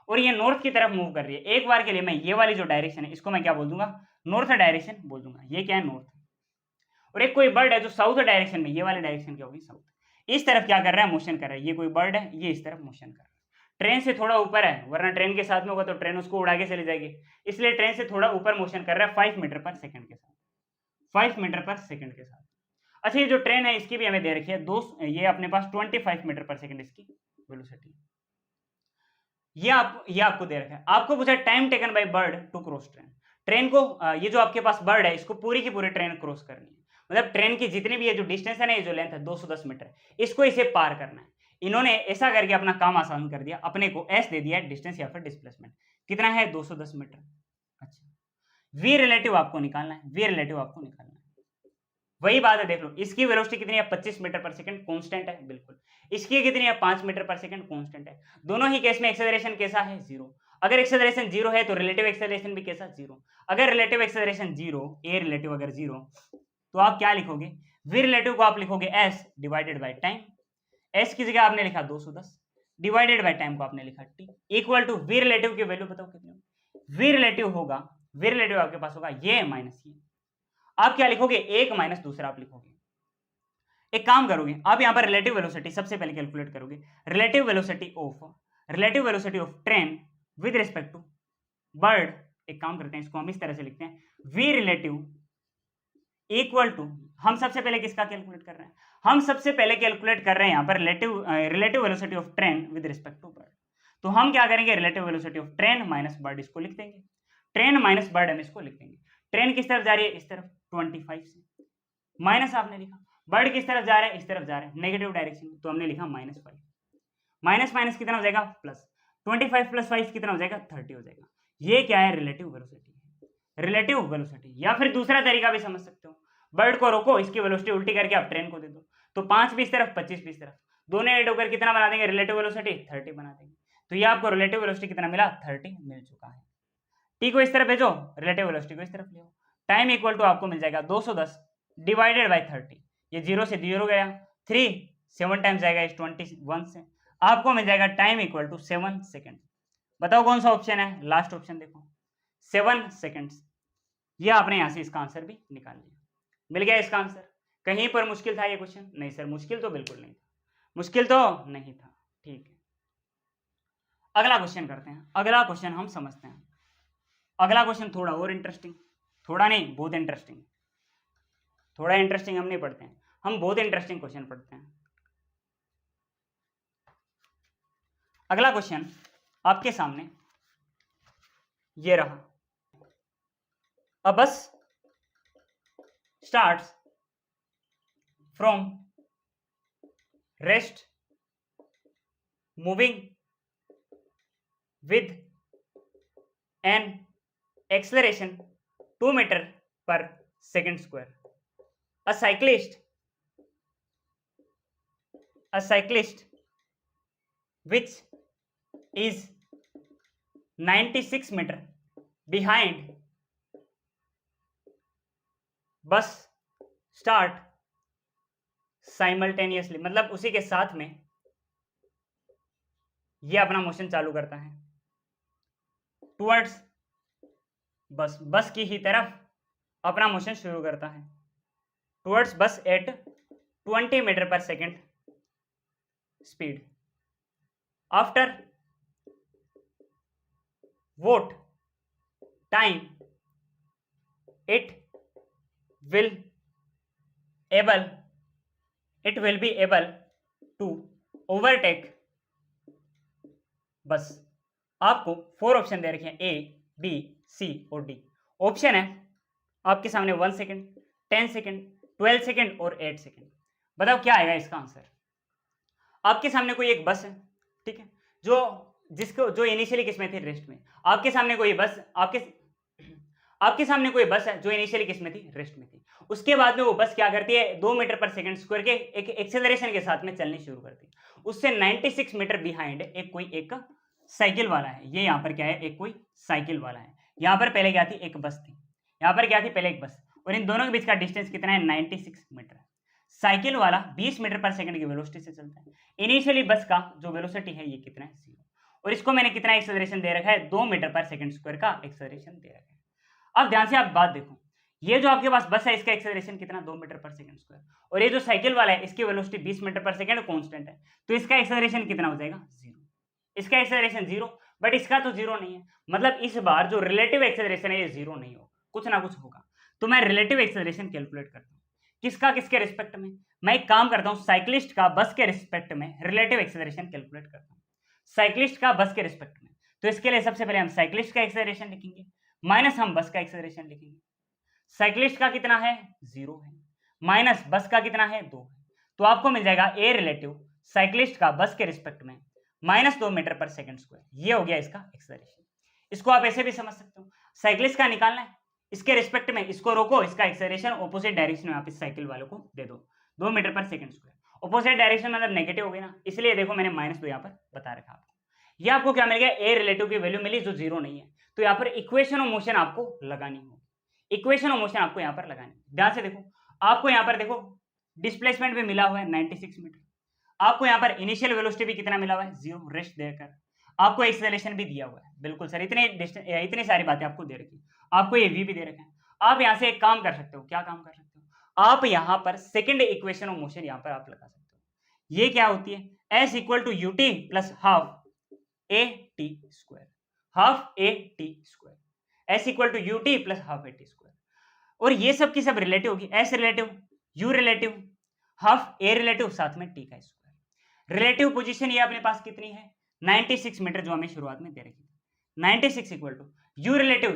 और ये नॉर्थ की तरफ मूव कर रही है। एक बार के लिए मैं ये वाली जो डायरेक्शन है इसको मैं क्या बोल दूंगा, नॉर्थ डायरेक्शन बोल दूंगा। ये क्या है, नॉर्थ। और एक कोई बर्ड है जो साउथ डायरेक्शन में, ये वाली डायरेक्शन क्या होगी, साउथ। इस तरफ क्या कर रहा है, मोशन कर रहा है। ये कोई बर्ड है, ये इस तरफ मोशन कर रहा है। ट्रेन से थोड़ा ऊपर है, वरना ट्रेन के साथ में होगा तो ट्रेन उसको उड़ा के चली जाएगी, इसलिए ट्रेन से थोड़ा ऊपर मोशन कर रहा है 5 मीटर पर सेकंड के साथ, 5 मीटर पर सेकंड के साथ। अच्छा, ये जो ट्रेन है इसकी भी हमें दे रखी है ये अपने पास 25 मीटर पर सेकंड इसकी वेलोसिटी, ये आपको दे रखा है। आपको पूछा time taken by bird to cross train. Train को ये जो आपके पास बर्ड है इसको पूरी की पूरी ट्रेन क्रॉस करनी है, मतलब ट्रेन की जितनी भी ये जो डिस्टेंस है ना, ये जो लेंथ है 210 मीटर, इसको इसे पार करना है। इन्होंने ऐसा करके अपना काम आसान कर दिया, अपने को एस दे दिया डिस्टेंस या फिर डिस्प्लेसमेंट, कितना है 210 मीटर। अच्छा, वी रिलेटिव आपको निकालना है, वी रिलेटिव आपको निकालना है। वही बात है, देख लो इसकी वेलोसिटी कितनी है 25 मीटर पर सेकंड, कांस्टेंट है बिल्कुल। इसकी कितनी है 5 मीटर पर सेकंड, कांस्टेंट है। दोनों ही केस में एक्सेलरेशन कैसा है, जीरो। अगर एक्सेलरेशन जीरो है तो रिलेटिव एक्सेलरेशन भी कैसा, जीरो। अगर relative acceleration zero, a relative अगर जीरो, तो आप क्या लिखोगे, वी रिलेटिव को आप लिखोगे S divided by time. S की जगह आपने लिखा 210 डिवाइडेड बाय टाइम को आपने लिखा T, equal to V relative की वैल्यू बताओ कितनी। वी रिलेटिव होगा, वी रिलेटिव आपके पास होगा ये माइनस ये। आप क्या लिखोगे, एक माइनस दूसरा आप लिखोगे। एक काम करोगे आप यहां पर रिलेटिव वेलोसिटी सबसे पहले कैलकुलेट करोगे, relative velocity of train with respect to bird. एक काम करते हैं, इसको हम इस तरह से लिखते हैं, वी रिलेटिव इक्वल टू, हम सबसे पहले किसका कैलकुलेट कर रहे हैं, हम सबसे पहले कैलकुलेट कर रहे हैं यहां पर relative velocity of train with respect to bird. तो हम क्या करेंगे, relative velocity of train minus bird इसको लिख देंगे, ट्रेन माइनस बर्ड हम इसको लिख देंगे। ट्रेन किस तरफ जा रही है, इस तरफ 25 से, माइनस आपने लिखा। बर्ड किस तरफ जा रहा है, इस तरफ जा रहा है नेगेटिव डायरेक्शन में, तो हमने लिखा -5। माइनस माइनस कितना हो जाएगा, प्लस। 25 + 5 कितना हो जाएगा, 30 हो जाएगा। ये क्या है, रिलेटिव वेलोसिटी, रिलेटिव वेलोसिटी। या फिर दूसरा तरीका भी समझ सकते हो, बर्ड को रोको, इसकी वेलोसिटी उल्टी करके आप ट्रेन को दे दो, तो 5 भी इस तरफ 25 भी इस तरफ, दोनों ऐड होकर कितना बना देंगे, रिलेटिव वेलोसिटी 30 बना देंगे। तो ये आपको रिलेटिव वेलोसिटी कितना मिला, 30 मिल चुका है। टी को इस तरफ भेजो, रिलेटिव वेलोसिटी को इस तरफ ले आओ। टाइम इक्वल टू आपको मिल जाएगा 210 डिवाइडेड बाय 30, ये 0 से 0 गया, 3 7 टाइम्स जाएगा इस 21 से, आपको मिल जाएगा टाइम इक्वल टू 7 सेकंड। बताओ कौन सा ऑप्शन है, लास्ट ऑप्शन देखो 7 सेकंड्स। ये आपने यहां से इसका आंसर भी निकाल लिया, मिल गया इसका आंसर। कहीं पर मुश्किल था ये क्वेश्चन, नहीं सर मुश्किल तो बिल्कुल नहीं था, मुश्किल तो नहीं था। ठीक है, अगला क्वेश्चन करते हैं, अगला क्वेश्चन हम समझते हैं। अगला क्वेश्चन थोड़ा और इंटरेस्टिंग, थोड़ा नहीं बहुत इंटरेस्टिंग, थोड़ा इंटरेस्टिंग हम नहीं पढ़ते हैं, हम बहुत इंटरेस्टिंग क्वेश्चन पढ़ते हैं। अगला क्वेश्चन आपके सामने ये रहा, अ बस starts from rest moving with an acceleration 2 meter per second square. A cyclist which is 96 meter behind bus start simultaneously, मतलब उसी के साथ में ये अपना मोशन चालू करता है टुवर्ड्स बस, बस की ही तरफ अपना मोशन शुरू करता है, टुवर्ड्स बस एट 20 मीटर पर second speed. After what time it will be able to overtake बस। आपको 4 ऑप्शन दे रखे हैं, ए बी सी और डी। ऑप्शन है आपके सामने 1 सेकेंड, 10 सेकेंड, 12 सेकेंड और 8 सेकेंड। बताओ क्या आएगा इसका आंसर। आपके सामने कोई एक बस है, ठीक है, जो इनिशियली किसमें थी, रेस्ट में। आपके सामने कोई बस आपके सामने कोई बस है जो इनिशियली किस में थी, रेस्ट में थी। उसके बाद में वो बस क्या करती है, 2 मीटर पर सेकंड स्क्वायर के एक एक्सेलरेशन के साथ में चलनी शुरू करती है। उससे 96 मीटर बिहाइंड एक साइकिल वाला है। ये यहाँ पर क्या है, एक कोई साइकिल वाला है। यहाँ पर पहले क्या थी, एक बस थी। यहाँ पर क्या थी, पहले एक बस, और इन दोनों के बीच का डिस्टेंस कितना है, 96 मीटर। साइकिल वाला 20 मीटर पर सेकंड की वेलोसिटी से चलता है। इनिशियली बस का जो वेलोसिटी है ये कितना है, 0। और इसको मैंने कितना एक्सेलरेशन दे रखा है, 2 मीटर पर सेकंड स्क्वायर का एक्सेलरेशन दे रखा है। अब ध्यान से आप बात देखो, ये जो आपके पास बस है इसका एक्सेलरेशन कितना, 2 मीटर पर सेकंड स्क्वायर, और ये जो साइकिल वाला है इसकी velocity 20 metre per second constant है, तो इसका एक्सेलरेशन कितना हो जाएगा, 0। इसका एक्सेलरेशन 0, बट इसका तो 0 नहीं है, मतलब इस बार जो रिलेटिव एक्सेलरेशन है ये 0 नहीं होगा, कुछ ना कुछ होगा। तो मैं रिलेटिव एक्सेलरेशन कैलकुलेट करता हूँ, किसका, किसके रिस्पेक्ट में। मैं एक काम करता हूँ, साइक्लिस्ट का बस के रिस्पेक्ट में रिलेटिव एक्सेलरेशन कैलकुलेट करता हूँ, साइक्लिस्ट का बस के रिस्पेक्ट में। तो इसके लिए सबसे पहले हम साइक्लिस्ट का एक्सेलरेशन लिखेंगे, माइनस हम बस का एक्सेलरेशन लिखेंगे। साइक्लिस्ट का कितना है, 0 है, माइनस बस का कितना है, 2 है। तो आपको मिल जाएगा ए रिलेटिव साइक्लिस्ट का बस के रिस्पेक्ट में minus 2 metre per second square. ये हो गया इसका एक्सेलरेशन। इसको आप ऐसे भी समझ सकते हो, साइक्लिस्ट का निकालना है, इसके रिस्पेक्ट में इसको रोको, इसका एक्सेलरेशन ऑपोजिट डायरेक्शन में आप इस साइकिल वालों को दे दो, 2 metre per second square. Opposite direction मतलब नेगेटिव हो गई ना, इसलिए देखो मैंने -2 यहाँ पर बता रखा आपको। ये आपको क्या मिल गया, ए रिलेटिव की वैल्यू मिली जो 0 नहीं है। तो यहाँ पर इक्वेशन ऑफ मोशन आपको लगानी होगी, इक्वेशन ऑफ मोशन आपको यहाँ पर लगानी है। ध्यान से देखो, आपको यहाँ पर देखो डिस्प्लेसमेंट भी मिला हुआ है 96 मीटर, आपको यहाँ पर इनिशियल वेलोसिटी भी कितना मिला हुआ है, 0, रेस्ट देकर। आपको एक्सेलरेशन भी दिया हुआ है, बिल्कुल सर, इतनी सारी बातें आपको दे रखी, आपको ये वी भी दे रखा है। आप यहाँ से एक काम कर सकते हो, क्या काम कर सकते हो, आप यहाँ पर सेकंड इक्वेशन ऑफ मोशन यहाँ पर आप लगा सकते हो। ये क्या होती है, S equal to U T plus half A T square, half A T square, S equal to U T plus half A T square. और ये सब की सब रिलेटिव होगी, S relative, U relative, half A relative, साथ में T का square. Relative position ये अपने पास कितनी है, 96 मीटर, जो हमें शुरुआत में दे रखी थी। 96 इक्वल टू यू रिलेटिव,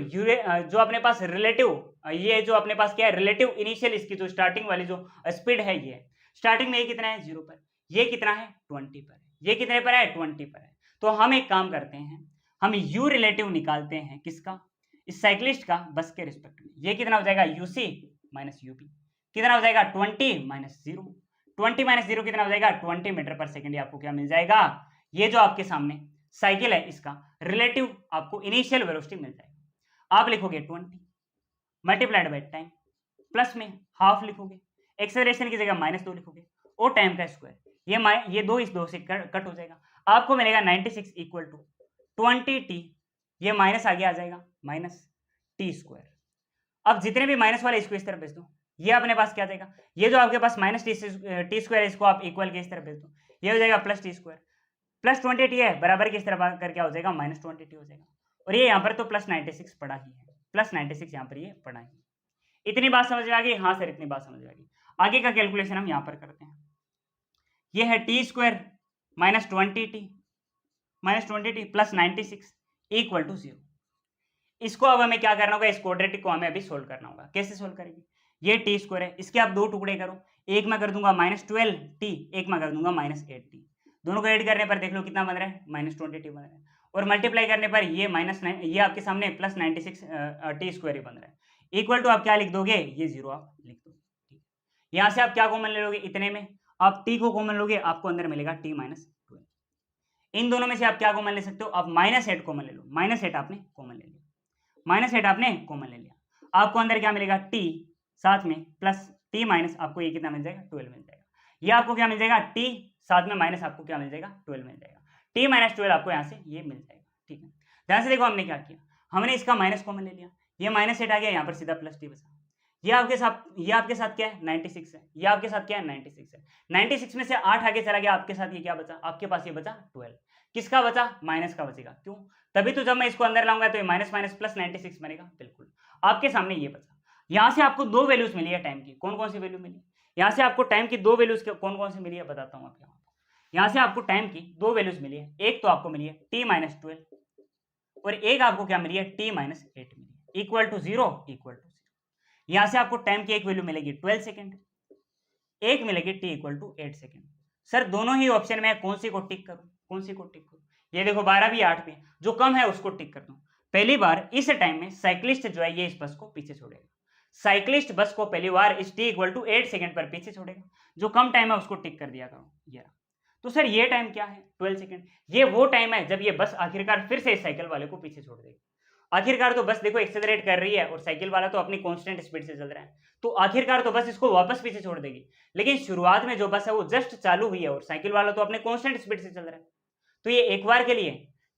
जो अपने पास रिलेटिव, ये जो अपने पास क्या है, रिलेटिव इनिशियल, इसकी जो स्टार्टिंग वाली जो स्पीड है, ये स्टार्टिंग में ये कितना है, 0 पर, ये कितना है 20 पर, ये कितने पर है 20 पर है। तो हम एक काम करते हैं, हम यू रिलेटिव निकालते हैं, किसका, इस साइक्लिस्ट का बस के रिस्पेक्ट में। ये कितना हो जाएगा, यूसी माइनस यूपी, कितना हो जाएगा 20 माइनस 0, 20 माइनस 0 कितना हो जाएगा 20 मीटर पर सेकंड। आपको क्या मिल जाएगा, ये जो आपके सामने साइकिल है इसका रिलेटिव आपको इनिशियल वेलोसिटी मिल जाएगा। आप लिखोगे 20 मल्टीप्लाइड बाय टाइम, प्लस में हाफ लिखोगे, एक्सेलरेशन की जगह -2 लिखोगे, और टाइम का स्क्वायर, ये 2 इस 2 से कट हो जाएगा, आपको मिलेगा 96 इक्वल टू 20 टी, ये माइनस आगे आ जाएगा, माइनस टी स्क्वायर। अब जितने भी माइनस वाले इसको इस तरफ भेज दो, ये अपने पास क्या जाएगा, ये जो आपके पास माइनस टी स्क्वायर, इसको आप इक्वल के इस तरफ भेज दो, ये हो जाएगा plus T square, plus 20 T है बराबर की इस तरफ कर क्या हो जाएगा, -20 टी हो जाएगा। और ये यहाँ पर तो प्लस 96 पड़ा ही है, प्लस 96 यहाँ पर ये पड़ा ही। इतनी बात समझ में आ गई, हाँ सर इतनी बात समझ में आ गई। आगे का कैलकुलेशन हम यहाँ पर करते हैं, ये है T square -20 T plus 96 equal to 0। इसको अब हमें क्या करना होगा, इस क्वाड्रेटिक को हमें अभी सोल्व करना होगा। कैसे सोल्व करेंगे, ये टी स्क्वायर है, इसके आप 2 टुकड़े करो, एक में कर दूंगा -12 टी, एक में कर दूंगा -8 टी। दोनों को ऐड करने पर देख लो कितना बन रहा है, -20 टी बन रहा है, और मल्टीप्लाई करने पर ये ये आपके सामने प्लस 96 टी स्क्वायर ही बन रहा है। इक्वल टू आप क्या लिख दोगे, ये 0 आप लिख दो, ठीक है। यहाँ से आप क्या कॉमन ले लोगे, इतने में आप टी को कॉमन लोगे, आपको अंदर मिलेगा टी -12। इन दोनों में से आप क्या कॉमन ले सकते हो, आप -8 कॉमन ले लो, -8 आपने कॉमन ले लिया, -8 आपने कॉमन ले लिया, आपको अंदर क्या मिलेगा, टी, साथ में प्लस टी माइनस, आपको ये कितना मिल जाएगा, 12 मिल जाएगा। ये आपको क्या मिल जाएगा, टी साथ में माइनस, आपको क्या मिल जाएगा, 12 मिल जाएगा। टी -12 आपको यहाँ से ये मिल जाएगा, ठीक है। ध्यान से देखो हमने क्या किया, हमने इसका माइनस कॉमन ले लिया, ये -8 आ गया, यहाँ पर सीधा प्लस टी बचा। ये आपके साथ क्या है, 96 है, ये आपके साथ क्या है, 96 है। 96 में से 8 आगे चला गया, आपके साथ ये क्या बचा, आपके पास ये बचा 12। किसका बचा, माइनस का बचेगा, क्यों, तभी तो जब मैं इसको अंदर लाऊंगा तो ये माइनस माइनस प्लस 96 बनेगा, बिल्कुल आपके सामने ये बचा। यहाँ से आपको 2 वैल्यूज मिली है टाइम की, कौन कौन सी वैल्यू मिली, यहाँ से आपको टाइम की 2 वैल्यूज कौन कौन सी मिली है बताता हूँ आपको। यहाँ से आपको टाइम की 2 वैल्यूज मिली है, एक तो आपको मिली है टी -12, और एक आपको क्या मिली है, टी -8 मिली है, इक्वल टू 0 इक्वल टू 0। यहाँ से आपको टाइम की एक वैल्यू मिलेगी 12 सेकेंड, एक मिलेगी T equal to 8 second. Sir दोनों ही ऑप्शन में कौन सी को टिक करूं, कौन सी को टिक करूं, ये देखो 12 भी 8 भी, जो कम है उसको टिक कर दूं। पहली बार इस टाइम में साइक्लिस्ट जो है ये इस बस को पीछे छोड़ेगा। साइक्लिस्ट बस को पहली बार इस t इक्वल टू 8 सेकंड पर पीछे छोड़ेगा। जो कम टाइम है उसको टिक कर दिया करो ये। तो सर ये टाइम क्या है 12 सेकंड। ये वो टाइम है जब ये बस आखिरकार फिर से इस साइकिल वाले को पीछे छोड़ देगी। आखिरकार तो बस देखो एक्सेलरेट कर रही है और साइकिल वाला तो अपनी कांस्टेंट स्पीड से चल रहा है, तो आखिरकार तो बस इसको वापस पीछे छोड़ देगी। लेकिन शुरुआत में जो बस है वो जस्ट चालू हुई है और साइकिल वाला तो अपने कांस्टेंट स्पीड से चल रहा है, तो ये एक बार के लिए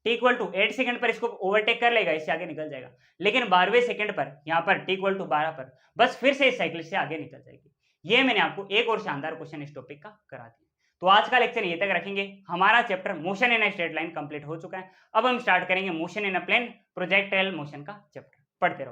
टी इक्वल टू 8 सेकंड पर इसको ओवरटेक कर लेगा, इससे आगे निकल जाएगा। लेकिन 12वें सेकंड पर यहाँ पर टी इक्वल टू 12 पर बस फिर से इस साइकिल से आगे निकल जाएगी। ये मैंने आपको एक और शानदार क्वेश्चन इस टॉपिक का करा दिया। तो आज का लेक्चर ये तक रखेंगे। हमारा chapter motion in a straight line complete हो चुका है। अब हम स्टार्ट करेंगे motion in a plane projectile motion का चैप्टर। पढ़ते रहो।